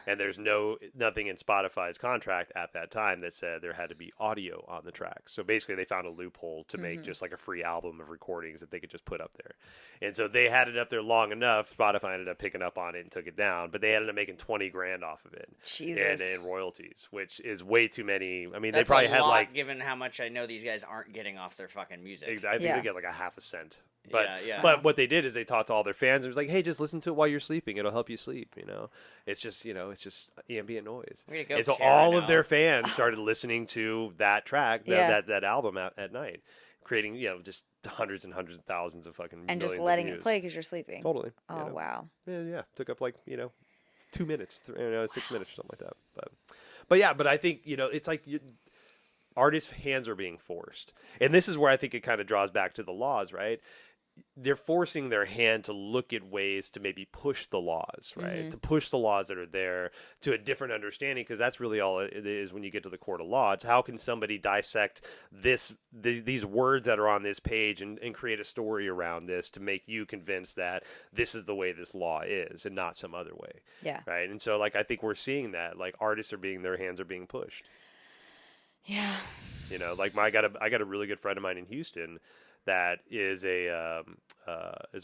And there's nothing in Spotify's contract at that time that said there had to be audio on the tracks. So basically, they found a loophole to make just like a free album of recordings that they could just put up there. And so they had it up there long enough. Spotify ended up picking up on it and took it down, but they ended up making $20,000 off of it. Jesus. And royalties, which is way too many. I mean, That's they probably a had lot, like, given how much I know these guys aren't getting off their fucking music. I think they get like a half a cent. But yeah. but what they did is they talked to all their fans. It was like, hey, just listen to it while you're sleeping. It'll help you sleep. You know, it's just ambient noise. Way to go, And so Karen, all of their fans started listening to that track, that album at night, creating just hundreds and hundreds of thousands of fucking and just letting it play because you're sleeping. Totally. Oh wow. Yeah. Took up like 2 minutes, 6 minutes or something like that. But I think it's like artists' hands are being forced. And this is where I think it kind of draws back to the laws, right? They're forcing their hand to look at ways to maybe push the laws, right? To push the laws that are there to a different understanding, because that's really all it is when you get to the court of law. It's how can somebody dissect these words that are on this page and create a story around this to make you convinced that this is the way this law is and not some other way. Yeah. Right? And so like I think we're seeing that. Like artists their hands are being pushed. Yeah. Like I got a really good friend of mine in Houston that is a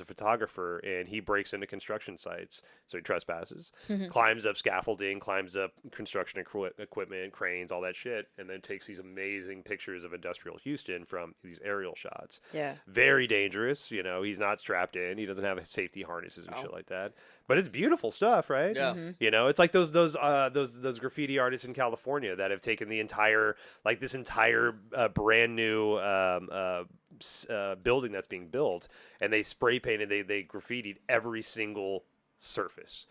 photographer, and he breaks into construction sites. So he trespasses, climbs up scaffolding, climbs up construction equipment, cranes, all that shit, and then takes these amazing pictures of industrial Houston from these aerial shots. Yeah. Very dangerous. You know, he's not strapped in. He doesn't have safety harnesses and shit like that. But it's beautiful stuff, right? Yeah. You know, it's like those graffiti artists in California that have taken the entire brand new building that's being built, and they spray painted, they graffitied every single surface.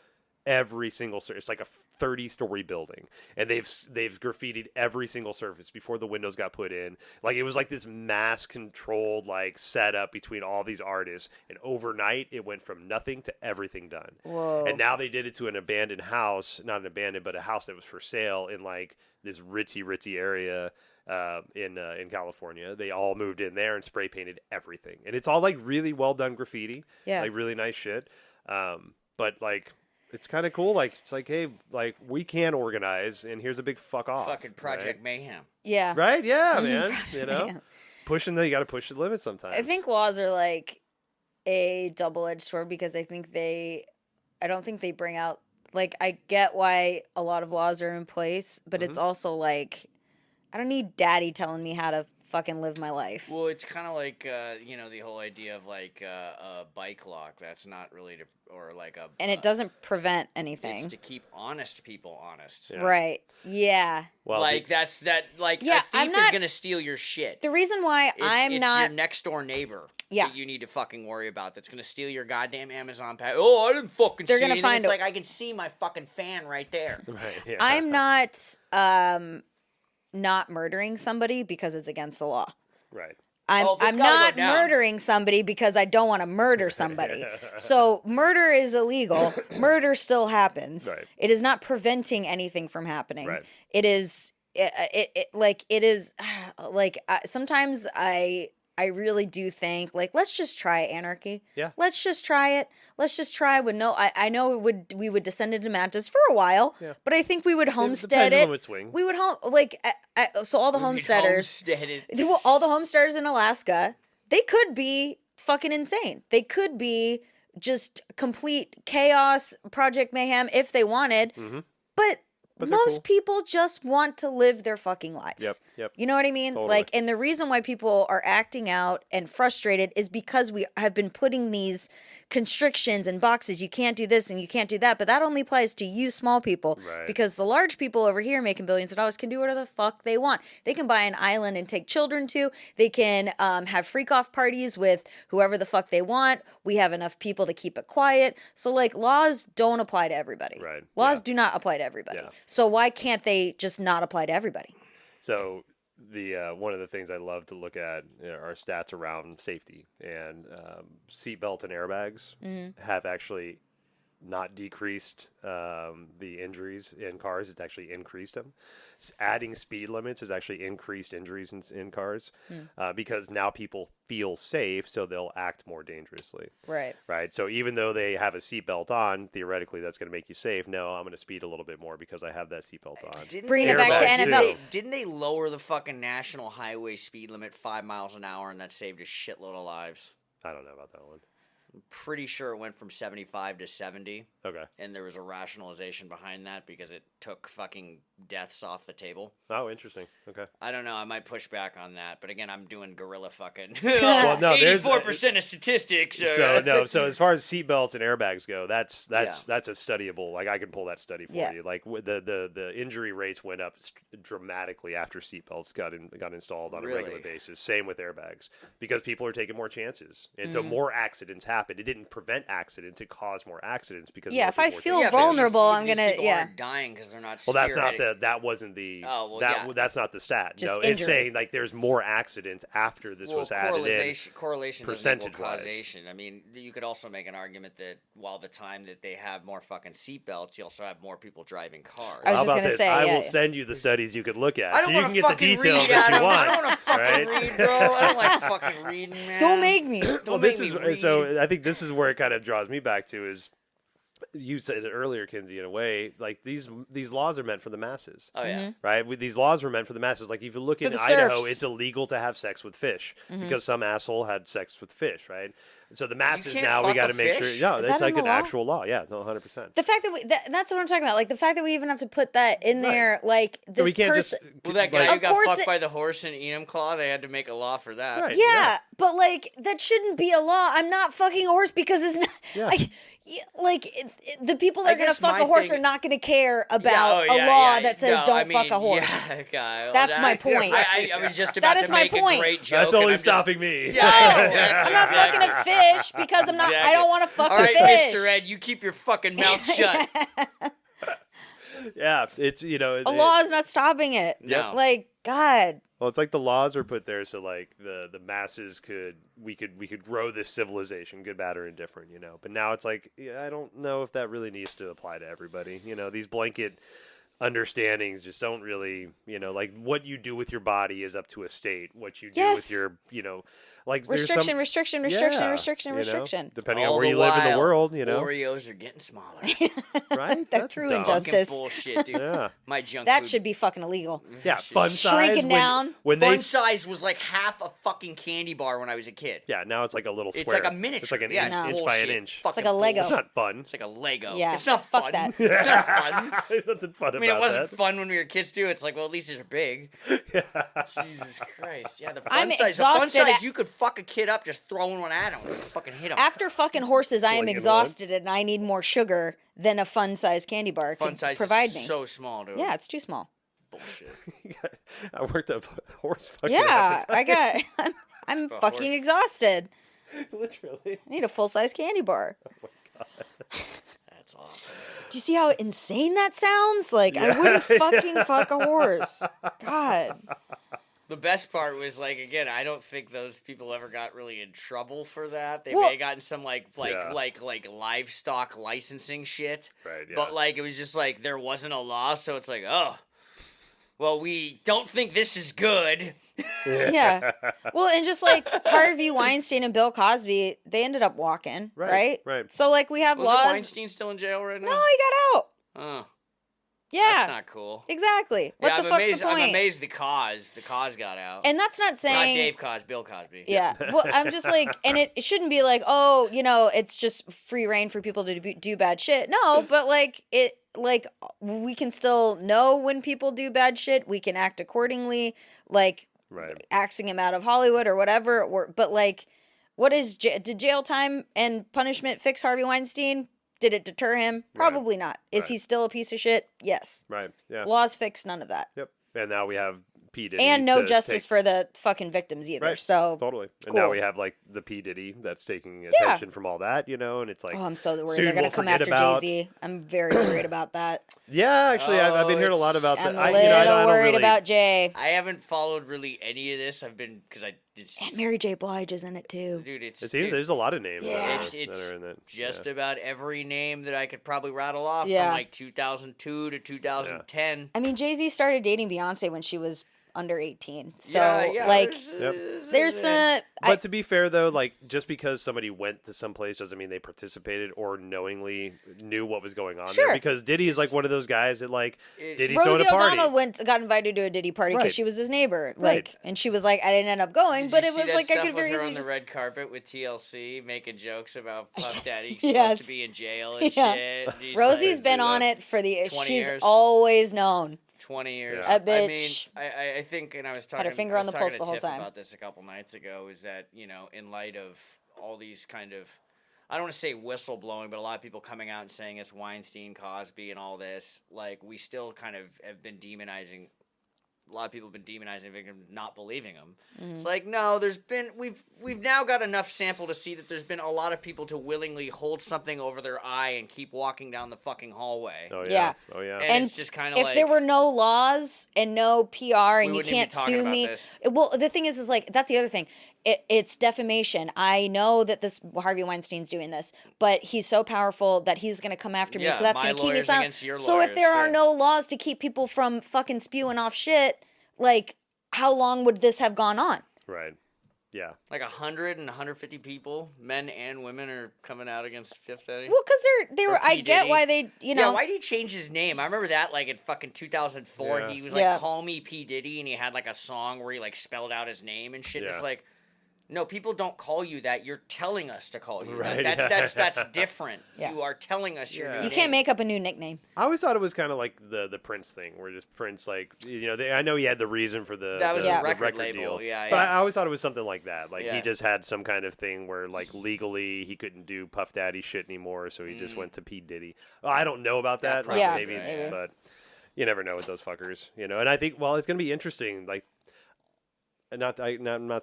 It's like a 30-story building, and they've graffitied every single surface before the windows got put in. Like, it was like this mass controlled like setup between all these artists, and overnight it went from nothing to everything done. Whoa. And now they did it to an abandoned house, not an abandoned, but a house that was for sale in like this ritzy area in California. They all moved in there and spray painted everything, and it's all like really well done graffiti, like really nice shit. But like, it's kind of cool. Like, it's like, hey, like, we can organize, and here's a big fuck off. Fucking Project Mayhem. Yeah. Right? Yeah, man. Project You know, Mayhem. You got to push the limits sometimes. I think laws are like a double-edged sword, because I don't think they bring out, like, I get why a lot of laws are in place, but it's also like, I don't need daddy telling me how to fucking live my life. Well, it's kind of like, the whole idea of like a bike lock. That's not really and it doesn't prevent anything. It's to keep honest people honest. Yeah. Right. Yeah. Well, a thief is gonna steal your shit. The reason why It's not your next door neighbor Yeah. that you need to fucking worry about. That's gonna steal your goddamn Amazon pack. Oh, I didn't fucking They're see gonna anything. find It's a- like I can see my fucking fan right there. Right, yeah. I'm not murdering somebody because it's against the law. Right. I'm Well, if it's gotta not go down. murdering somebody because I don't want to murder somebody. So murder is illegal. Murder still happens. Right. It is not preventing anything from happening. Right. It is sometimes I really do think, like, let's just try anarchy. Yeah. Let's just try it. Let's just try with no. I know we would descend into madness for a while, Yeah. but I think we would The homestead pendulum it. would swing. We would so all the homesteaders, Homesteaded. all the homesteaders in Alaska, they could be fucking insane. They could be just complete chaos, Project Mayhem if they wanted. But they're most cool. people just want to live their fucking lives. Yep. You know what I mean? Totally. Like, and the reason why people are acting out and frustrated is because we have been putting these constrictions and boxes. You can't do this and you can't do that. But that only applies to you small people. Right. Because the large people over here making billions of dollars can do whatever the fuck they want. They can buy an island and take children to. They can have freak-off parties with whoever the fuck they want. We have enough people to keep it quiet. So, like, laws don't apply to everybody. Right. Laws Yeah. do not apply to everybody. Yeah. So why can't they just not apply to everybody? So the one of the things I love to look at are stats around safety, and seatbelt and airbags have actually not decreased the injuries in cars. It's actually increased them. Adding speed limits has actually increased injuries in cars because now people feel safe, so they'll act more dangerously. Right. Right. So even though they have a seatbelt on, theoretically that's going to make you safe. No, I'm going to speed a little bit more because I have that seatbelt on. Bringing it back to Airbags, NFL. too. Didn't they lower the fucking national highway speed limit 5 miles an hour, and that saved a shitload of lives? I don't know about that one. I'm pretty sure it went from 75 to 70. Okay. And there was a rationalization behind that because it took fucking deaths off the table. Oh, interesting. Okay. I don't know. I might push back on that, but again, I'm doing guerrilla fucking. Well, no, there's 84% of statistics. So no. So as far as seatbelts and airbags go, that's a studyable. Like, I can pull that study for you. Like, the injury rates went up dramatically after seatbelts got installed on a regular basis. Same with airbags, because people are taking more chances, and so more accidents happen. It didn't prevent accidents; it caused more accidents because more if I people were feel taking vulnerable, I'm these gonna people aren't dying because they're not. Well, that's not spearheading. that wasn't the. Oh, well, that's not the stat. Just no, it's injury. saying like there's more accidents after this was added in. Correlation doesn't equal percentage-wise. causation. I mean, you could also make an argument that while the time that they have more fucking seatbelts, you also have more people driving cars. I was How just about gonna this? say, I yeah. will send you the studies you could look at, I so don't you want can to get the fucking details read, that you Adam. want. I don't want to fucking right? read, bro. I don't like fucking reading, man. Don't make me. Well, Don't this make is me read. so. I think this is where it kind of draws me back to is you said it earlier, Kinsey, in a way, like these laws are meant for the masses. Oh yeah. Right? These laws were meant for the masses. Like if you look For in the Idaho, serfs. it's illegal to have sex with fish because some asshole had sex with fish, right? So the masses can't now we fuck got a to make sure. fish? No, Is it's that in like the an law? actual law. Yeah, no, 100%. The fact that that's what I'm talking about. Like the fact that we even have to put that in there, like So this we can't person. just Well, that guy like, who got course fucked it- by the horse in Enumclaw, they had to make a law for that. Right. Yeah, but like that shouldn't be a law. I'm not fucking a horse because it's not. Yeah. The people that I are gonna guess fuck my a horse thing- are not gonna care Yeah, about oh, a yeah, law yeah. that says No, don't I mean, fuck a horse. Yeah, guy. That's my point. I was just about That is to my make point. a great joke. that's and only I'm just- stopping me. Yeah, exactly. I'm not fucking a fish because I'm not. I don't want to fuck All a right, fish. Mr. Ed, you keep your fucking mouth shut. Yeah, it's A law is not stopping it. No. Like God. Well, it's like the laws are put there so like the masses we could grow this civilization, good, bad, or indifferent, you know. But now it's like I don't know if that really needs to apply to everybody. You know, these blanket understandings just don't really, you know, like what you do with your body is up to a state. What you do Yes. with your, you know, like Restriction, there's restriction, some, restriction, yeah, restriction, you know, restriction. depending All on where the you live in the while, world, you know, Oreos are getting smaller. right? That true dumb. injustice. Fucking bullshit, dude. Yeah, My junk That food. should be fucking illegal. yeah, Shit. fun size Shrinking down. when Fun they size was like half a fucking candy bar when I was a kid. yeah, now it's like a little square. It's like a miniature. It's like an yeah, inch, it's inch by an bullshit. inch. Fucking like a Lego. It's bullshit. not fun. It's like a Lego. Yeah, It's not fuck fun. that. It's not fun. There's nothing fun I mean, it about wasn't that. fun when we were kids too. It's like, well, at least they're big. Jesus Christ! Yeah, the fun I'm size. The fun exhausted size, at- you could fuck a kid up just throwing one at him. Fucking hit him. After fucking horses, I am Like in exhausted and I need more sugar than a fun size candy bar Fun could size provide is me. so small, dude. Yeah, it's too small. Bullshit. I worked up horse fucking Yeah, appetite. I'm A fucking horse. exhausted. Literally. I need a full size candy bar. That's awesome. Do you see how insane that sounds? Like I Yeah. wouldn't fucking fuck a horse. God. The best part was like again, I don't think those people ever got really in trouble for that. They Well- may have gotten some Yeah. like livestock licensing shit. Right, yeah. But like it was just like there wasn't a law, so it's like, oh, well, we don't think this is good. Yeah. Well, and just like Harvey Weinstein and Bill Cosby, they ended up walking, Right, right? right. So like we have Wasn't laws. Weinstein still in jail right now? No, he got out. Oh, Yeah. that's not cool. Exactly. What yeah, the fuck's the point? I'm amazed the cause got out. And that's not Not saying Dave Cosby, Bill Cosby. Yeah. Well, I'm just like, and it shouldn't be like, oh, you know, it's just free reign for people to do bad shit. No, but like we can still know when people do bad shit. We can act accordingly, like Right. axing him out of Hollywood or whatever. But like, what is did jail time and punishment fix Harvey Weinstein? Did it deter him? Probably not. Is Right. he still a piece of shit? Yes. Right. Yeah. Laws fix none of that. Yep. And now we have P Diddy And no to justice take- for the fucking victims either. Right. So Totally. And cool. now we have like the P Diddy that's taking attention from all that, you know, and it's like oh, I'm so worried soon they're gonna we'll come forget after about- Jay-Z. I'm very worried about that. Yeah, actually, I've been hearing a lot it's- about I'm that. a little I don't worried really, about Jay. I haven't followed really any of this. I've been because it's And Mary J. Blige is in it too. dude. It's It seems dude, there's a lot of names Yeah. that It's are in that. just yeah. about every name that I could probably rattle off Yeah. from like 2002 to 2010. I mean, Jay-Z started dating Beyonce when she was under 18. So yeah, like there's But to be fair, though, like just because somebody went to some place doesn't mean they participated or knowingly knew what was going on Sure. there. Because Diddy is like one of those guys that like Diddy's Rosie throwing a party. O'Donnell got invited to a Diddy party because Right. she was his neighbor. Right. Like, and she was like, I didn't end up going, Did but you it see was that like I stuff could with very her easily on the just. red carpet with TLC making jokes about Puff Daddy Yes. supposed to be in jail and Yeah. shit. And he's Rosie's like, been do on that. it for 20 she's years. always known. 20 years. Yeah. That I mean, bitch I think, and I was her talking, finger I on was the talking pulse to the whole Tiff time. about this a couple nights ago. Is that in light of all these kind of, I don't want to say whistleblowing, but a lot of people coming out and saying it's Weinstein, Cosby, and all this. Like we still kind of have been demonizing. A lot of people have been demonizing victims, not believing them. It's like no, we've now got enough sample to see that there's been a lot of people to willingly hold something over their eye and keep walking down the fucking hallway. Oh Yeah. yeah. Oh yeah. And it's just kind of if like there were no laws and no PR and you wouldn't even be can't talking sue about me, this. well, the thing is like that's the other thing. It's defamation. I know that this Harvey Weinstein's doing this, but he's so powerful that he's going to come after me. Yeah, So that's my going to keep me lawyers silent. against your So if lawyers, there are yeah. no laws to keep people from fucking spewing off shit, like how long would this have gone on? Right. Yeah. Like 100 and 150 people, men and women, are coming out against Fifth Daddy. Well, because they Or were. I P. get Diddy. why they. Yeah, why did he change his name? I remember that, like, in fucking 2004, Yeah. he was like, call me P. Diddy, and he had, like, a song where he, like, spelled out his name and shit. Yeah. It's like, no, people don't call you that. You're telling us to call you Right, that. That's different. Yeah. You are telling us your new You name. can't make up a new nickname. I always thought it was kind of like the Prince thing, where just Prince, like, I know he had the reason for That was the a record label, deal, yeah, but yeah. I always thought it was something like that. Like, Yeah. he just had some kind of thing where, like, legally he couldn't do Puff Daddy shit anymore, so he just went to P. Diddy. I don't know about that. probably Yeah, maybe, maybe. but you never know with those fuckers, And I think, well, it's gonna be interesting, like. I'm not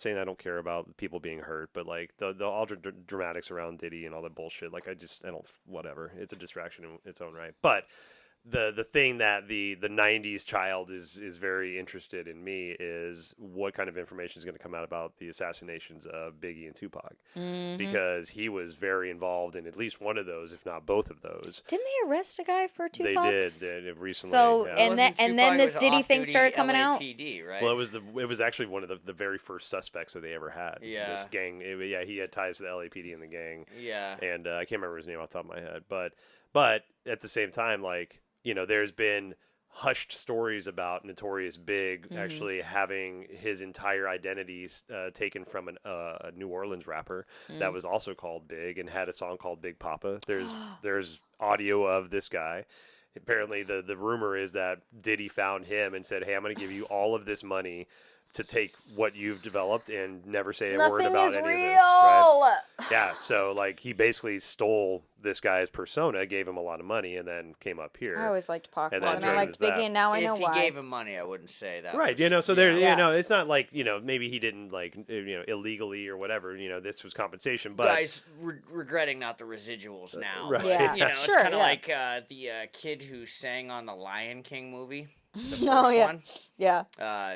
saying I don't care about people being hurt, but like the all dramatics around Diddy and all that bullshit, like I don't, whatever. It's a distraction in its own right. But the thing that the 90s child is very interested in me is what kind of information is going to come out about the assassinations of Biggie and Tupac, because he was very involved in at least one of those, if not both of those. Didn't they arrest a guy for They Tupac's? did recently. So yeah. and then this Diddy thing started coming out. LAPD, right? Well, it was actually one of the very first suspects that they ever had. Yeah. This gang. He had ties to the LAPD and the gang. Yeah. And I can't remember his name off the top of my head, but at the same time, like, there's been hushed stories about Notorious Big actually having his entire identity taken from a New Orleans rapper that was also called Big and had a song called Big Papa. There's audio of this guy. Apparently, the rumor is that Diddy found him and said, "Hey, I'm going to give you all of this money to take what you've developed and never say a word Nothing about is any real. of this." Right? Yeah, so like he basically stole this guy's persona, gave him a lot of money, and then came up here. I always liked Pac, And and then I liked that. Biggie, and now I know If he why. gave him money, I wouldn't say that. Right, was, so there, Yeah. it's not like maybe he didn't like illegally or whatever. This was compensation, but guys regretting not the residuals now. right. But, Yeah. it's Sure, kind of yeah. like the kid who sang on the Lion King movie. The first Oh, yeah. one. Yeah.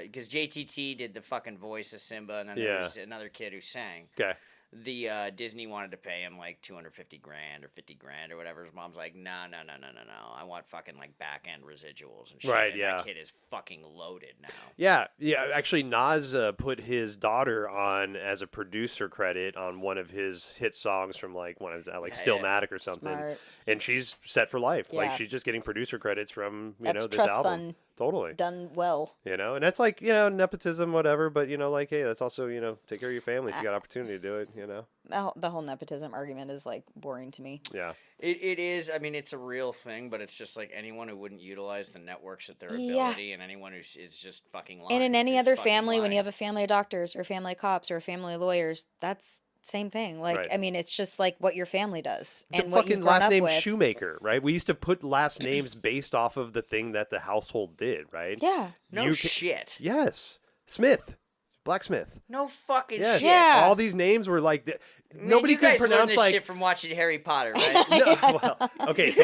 Because JTT did the fucking voice of Simba, and then there Yeah. was another kid who sang. okay. The Disney wanted to pay him like $250,000 or $50,000 or whatever. His mom's like, no. I want fucking like back end residuals and shit. Right, and yeah. That kid is fucking loaded now. Yeah. Actually, Nas put his daughter on as a producer credit on one of his hit songs from like one of his, like Stillmatic or something, Smart. and she's set for life. Yeah. Like she's just getting producer credits from That's this trust album. fund Totally. done well. And that's like nepotism, whatever. But like, hey, that's also take care of your family if you got opportunity to do it. The whole nepotism argument is like boring to me. Yeah. It is. I mean, it's a real thing, but it's just like anyone who wouldn't utilize the networks at their Yeah. ability, and anyone who is just fucking lying. And in any is other fucking family, when you lying. have a family of doctors or a family of cops or a family of lawyers, that's same thing. Like, Right. I mean, it's just like what your family does The and what fucking you've grown last up name with. Shoemaker, right? We used to put last names based off of the thing that the household did, right? Yeah. No shit. Yes. Smith. Blacksmith. No fucking Yes. shit. Yeah. All these names were like Man, nobody you could guys learned pronounce this like shit from watching Harry Potter, right? no, well, okay, so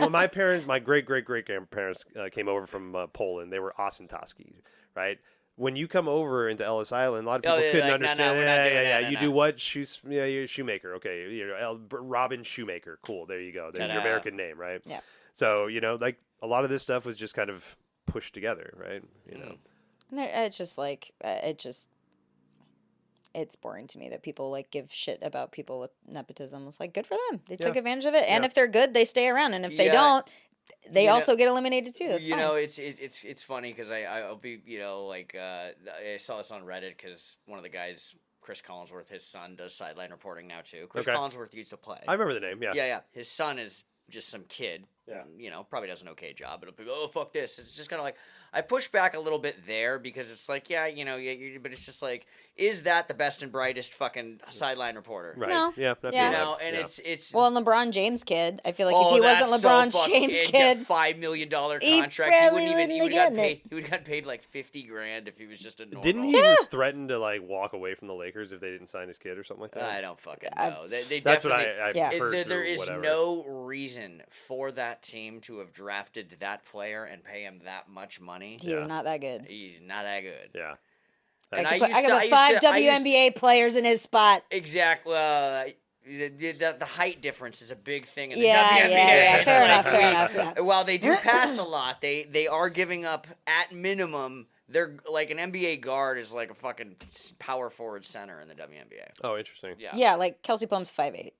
my parents, my great grandparents came over from Poland. They were Ossentowski, right? When you come over into Ellis Island, a lot of people Oh, yeah, couldn't like, no, understand. we're not doing that, You no. do what? You're Shoemaker. Okay, Robin Shoemaker. Cool. There you go. There's your Ta-da. American name, right? Yeah. So like a lot of this stuff was just kind of pushed together, right? And it's just like, it's boring to me that people like give shit about people with nepotism. It's like, good for them. They took Yeah. advantage of it. And Yeah. if they're good, they stay around. And if they Yeah. don't, they You know- also get eliminated too. That's you fine. know, it's funny because I'll be like I saw this on Reddit because one of the guys, Chris Collinsworth, his son does sideline reporting now too. Chris Okay. Collinsworth used to play. I remember the name. Yeah. Yeah. His son is just some kid. Yeah. Probably does an okay job. It'll be, oh, fuck this. It's just kind of like, I push back a little bit there because it's like, but it's just like, is that the best and brightest fucking sideline reporter? Right. No. Yeah. I feel Yeah. that. And Yeah. it's Well, and LeBron James kid, I feel like oh, if he wasn't that's so LeBron fucking- James he'd kid, get $5 million he contract. He probably wouldn't even. He wouldn't would be have getting paid. it. He would have gotten paid like $50,000 if he was just a normal. Didn't he threaten to like walk away from the Lakers if they didn't sign his kid or something like that? I don't fucking know. They That's what definitely. I've Yeah. heard. There through is whatever. no reason for that team to have drafted that player and pay him that much money. he is not that good. He's not that good. Yeah. I And could put I 5 used to- WNBA players in his spot. Exactly. the height difference is a big thing in the Yeah, WNBA. yeah. It's Fair like enough. Yeah. While they do pass a lot, they are giving up at minimum. They're like an NBA guard is like a fucking power forward center in the WNBA. Oh, interesting. Yeah, Yeah, like Kelsey Plum's 5'8".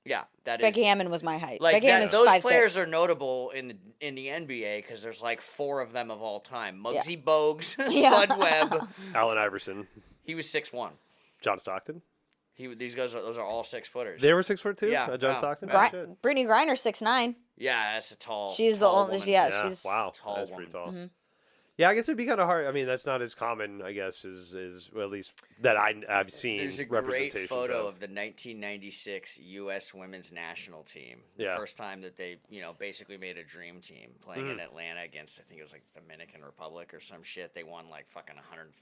yeah. That Becky is Hammond was my height. like Becky Hammond's those 5'6". players are notable in the NBA because there's like 4 of them of all time: Muggsy Bogues, Yeah. Spud Webb. Allen Iverson, He was 6'1". John Stockton. These guys those are all 6-footers. They were 6'2". Yeah. John Wow. Stockton. Right. Oh, shit. Brittany Griner 6'9". Yeah, that's a tall. She's the tall only. woman. Yeah, Yeah. she's Wow. tall That's woman. pretty tall. Mm-hmm. Yeah, I guess it'd be kind of hard. I mean, that's not as common, I guess, as well, at least that I've seen. There's a great representations photo of of the 1996 U.S. women's national team. The Yeah. first time that they, basically made a dream team playing in Atlanta against, I think it was like Dominican Republic or some shit. They won like fucking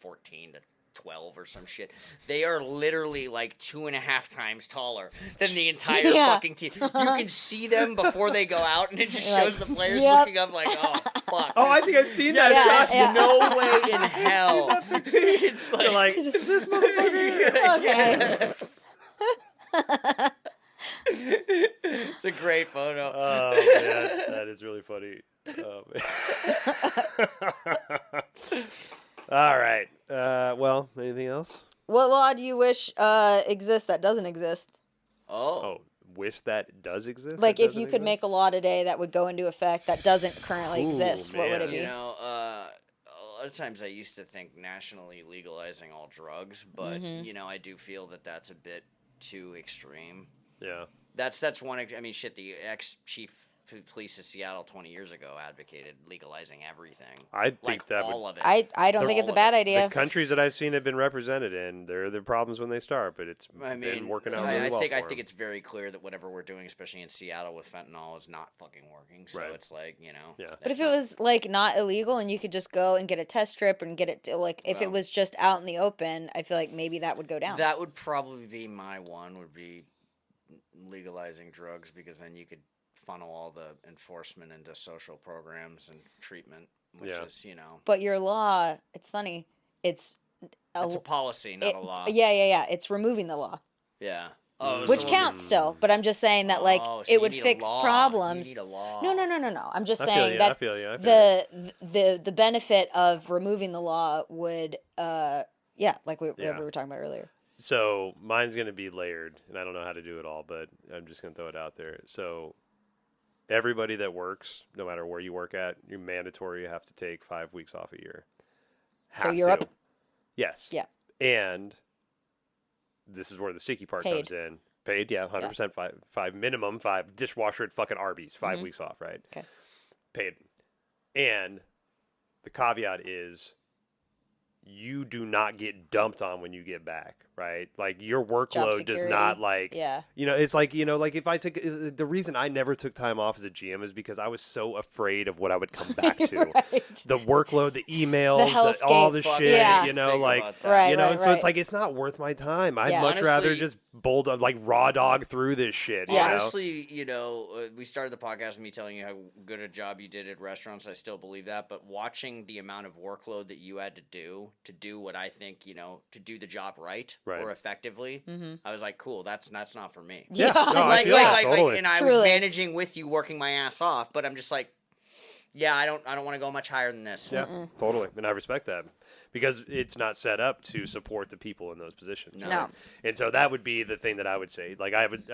114-12 or some shit. They are literally like 2.5 times taller than the entire Yeah. fucking team. You can see them before they go out, and it just You're shows like, the players yep. looking up like, oh fuck. Oh, I think I've seen Yeah, that. there's yeah. no way in hell. It's They're like, this motherfucker. Okay. It's a great photo. Oh man, that is really funny. Oh, man. All right. Well, anything else? What law do you wish exists that doesn't exist? Oh, wish that does exist. Like, that if you doesn't could make a law today that would go into effect that doesn't currently Ooh, exist, what would man. it be? A lot of times I used to think nationally legalizing all drugs, but I do feel that that's a bit too extreme. Yeah. That's one. I mean, shit. The ex-chief of police of Seattle 20 years ago advocated legalizing everything. I think like that all would. of it. I don't think it's a bad idea. The countries that I've seen have been represented in, there are the problems when they start, but it's been working out really well. I for think 'em. it's very clear that whatever we're doing, especially in Seattle with fentanyl, is not fucking working. So Right. it's like, Yeah. But if it was like not illegal and you could just go and get a test strip and get it like if it was just out in the open, I feel like maybe that would go down. That would probably be my one. Would be legalizing drugs, because then you could funnel all the enforcement into social programs and treatment, which is, But your law, it's funny. It's a policy, not a law. Yeah. It's removing the law. Yeah. Which counts still, but I'm just saying that like it would you need a fix law. problems. You need a law. No. I'm just I feel saying you, that I feel you. the benefit of removing the law would like we were talking about earlier. So mine's going to be layered, and I don't know how to do it all, but I'm just going to throw it out there. So everybody that works, no matter where you work at, you're mandatory. You have to take 5 weeks off a year. So you're up. Yes. Yeah. And this is where the sticky part Paid. comes in. Paid, yeah, 100%, five minimum, 5 dishwasher at fucking Arby's, 5 weeks off, right? Okay. Paid. And the caveat is you do not get dumped on when you get back, right? Like your workload does not it's like, like if I took the reason I never took time off as a GM is because I was so afraid of what I would come back to. Right. The workload, the emails, hellscape. all the shit, Yeah. and so it's like it's not worth my time. I'd much rather just bulldog, like raw dog through this shit. Yeah. Honestly, we started the podcast with me telling you how good a job you did at restaurants. I still believe that, but watching the amount of workload that you had to do what I think, to do the job right. Or effectively, I was like, cool, that's not for me. Yeah. No, I feel that, totally. And I was managing with you, working my ass off, but I'm just like, I don't want to go much higher than this. Yeah, totally. And I respect that because it's not set up to support the people in those positions. No. Right? And so that would be the thing that I would say. Like I would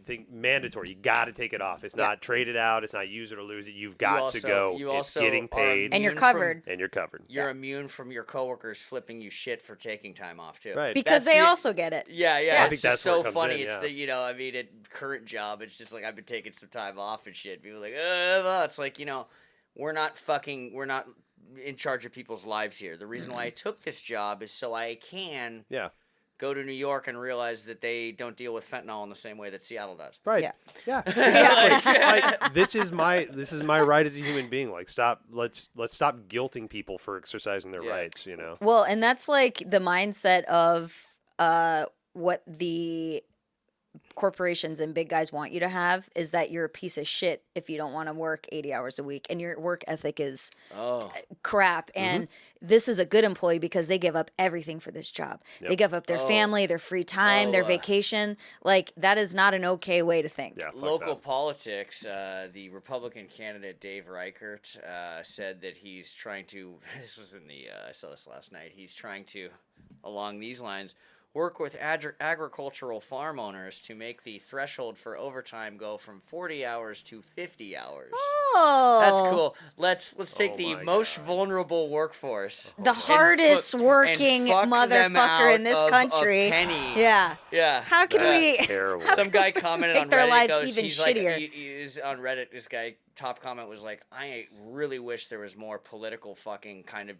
think mandatory. You got to take it off. It's not trade it out. It's not use it or lose it. You've got to go. It's getting paid. And you're covered. And you're covered. You're immune from your coworkers flipping you shit for taking time off too. Right. Because they also get it. Yeah. I think It's that's just where it so comes funny. in, It's yeah. at current job, it's just like I've been taking some time off and shit. People are like, it's like, we're not in charge of people's lives here. The reason why I took this job is so I can go to New York and realize that they don't deal with fentanyl in the same way that Seattle does. Right. Yeah. Like, this is my right as a human being. Like let's stop guilting people for exercising their rights, Well, and that's like the mindset of what the corporations and big guys want you to have is that you're a piece of shit if you don't want to work 80 hours a week and your work ethic is crap. And this is a good employee because they give up everything for this job. They give up their family, their free time, their vacation. Like, that is not an okay way to think. Yeah, Local politics, the Republican candidate Dave Reichert said that he's trying to, this was in the, I saw this last night, he's trying to, along these lines, work with agricultural farm owners to make the threshold for overtime go from 40 hours to 50 hours. Oh, That's cool. Let's take the my most God. vulnerable workforce, the hardest working fuck them motherfucker out in this of a country. penny. Yeah. Yeah. How can That's we? terrible. Some guy commented Make on their Reddit. lives Goes, even he's shittier. Like, he's on Reddit. This guy top comment was like, I really wish there was more political fucking kind of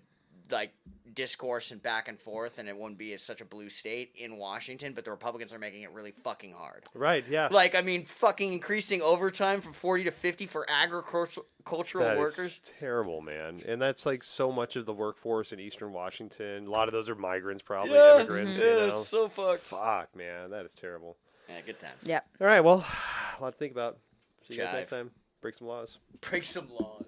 like discourse and back and forth, and it wouldn't be such a blue state in Washington. But the Republicans are making it really fucking hard. Right, yeah. Like, I mean, fucking increasing overtime from 40 to 50 for agricultural That workers. is terrible, man. And that's like so much of the workforce in Eastern Washington. A lot of those are migrants, probably immigrants. You know? it's so fucked. Fuck, man, that is terrible. Yeah, good times. Yep. All right, well, a lot to think about. See you guys Jive. next time. Break some laws. Break some laws.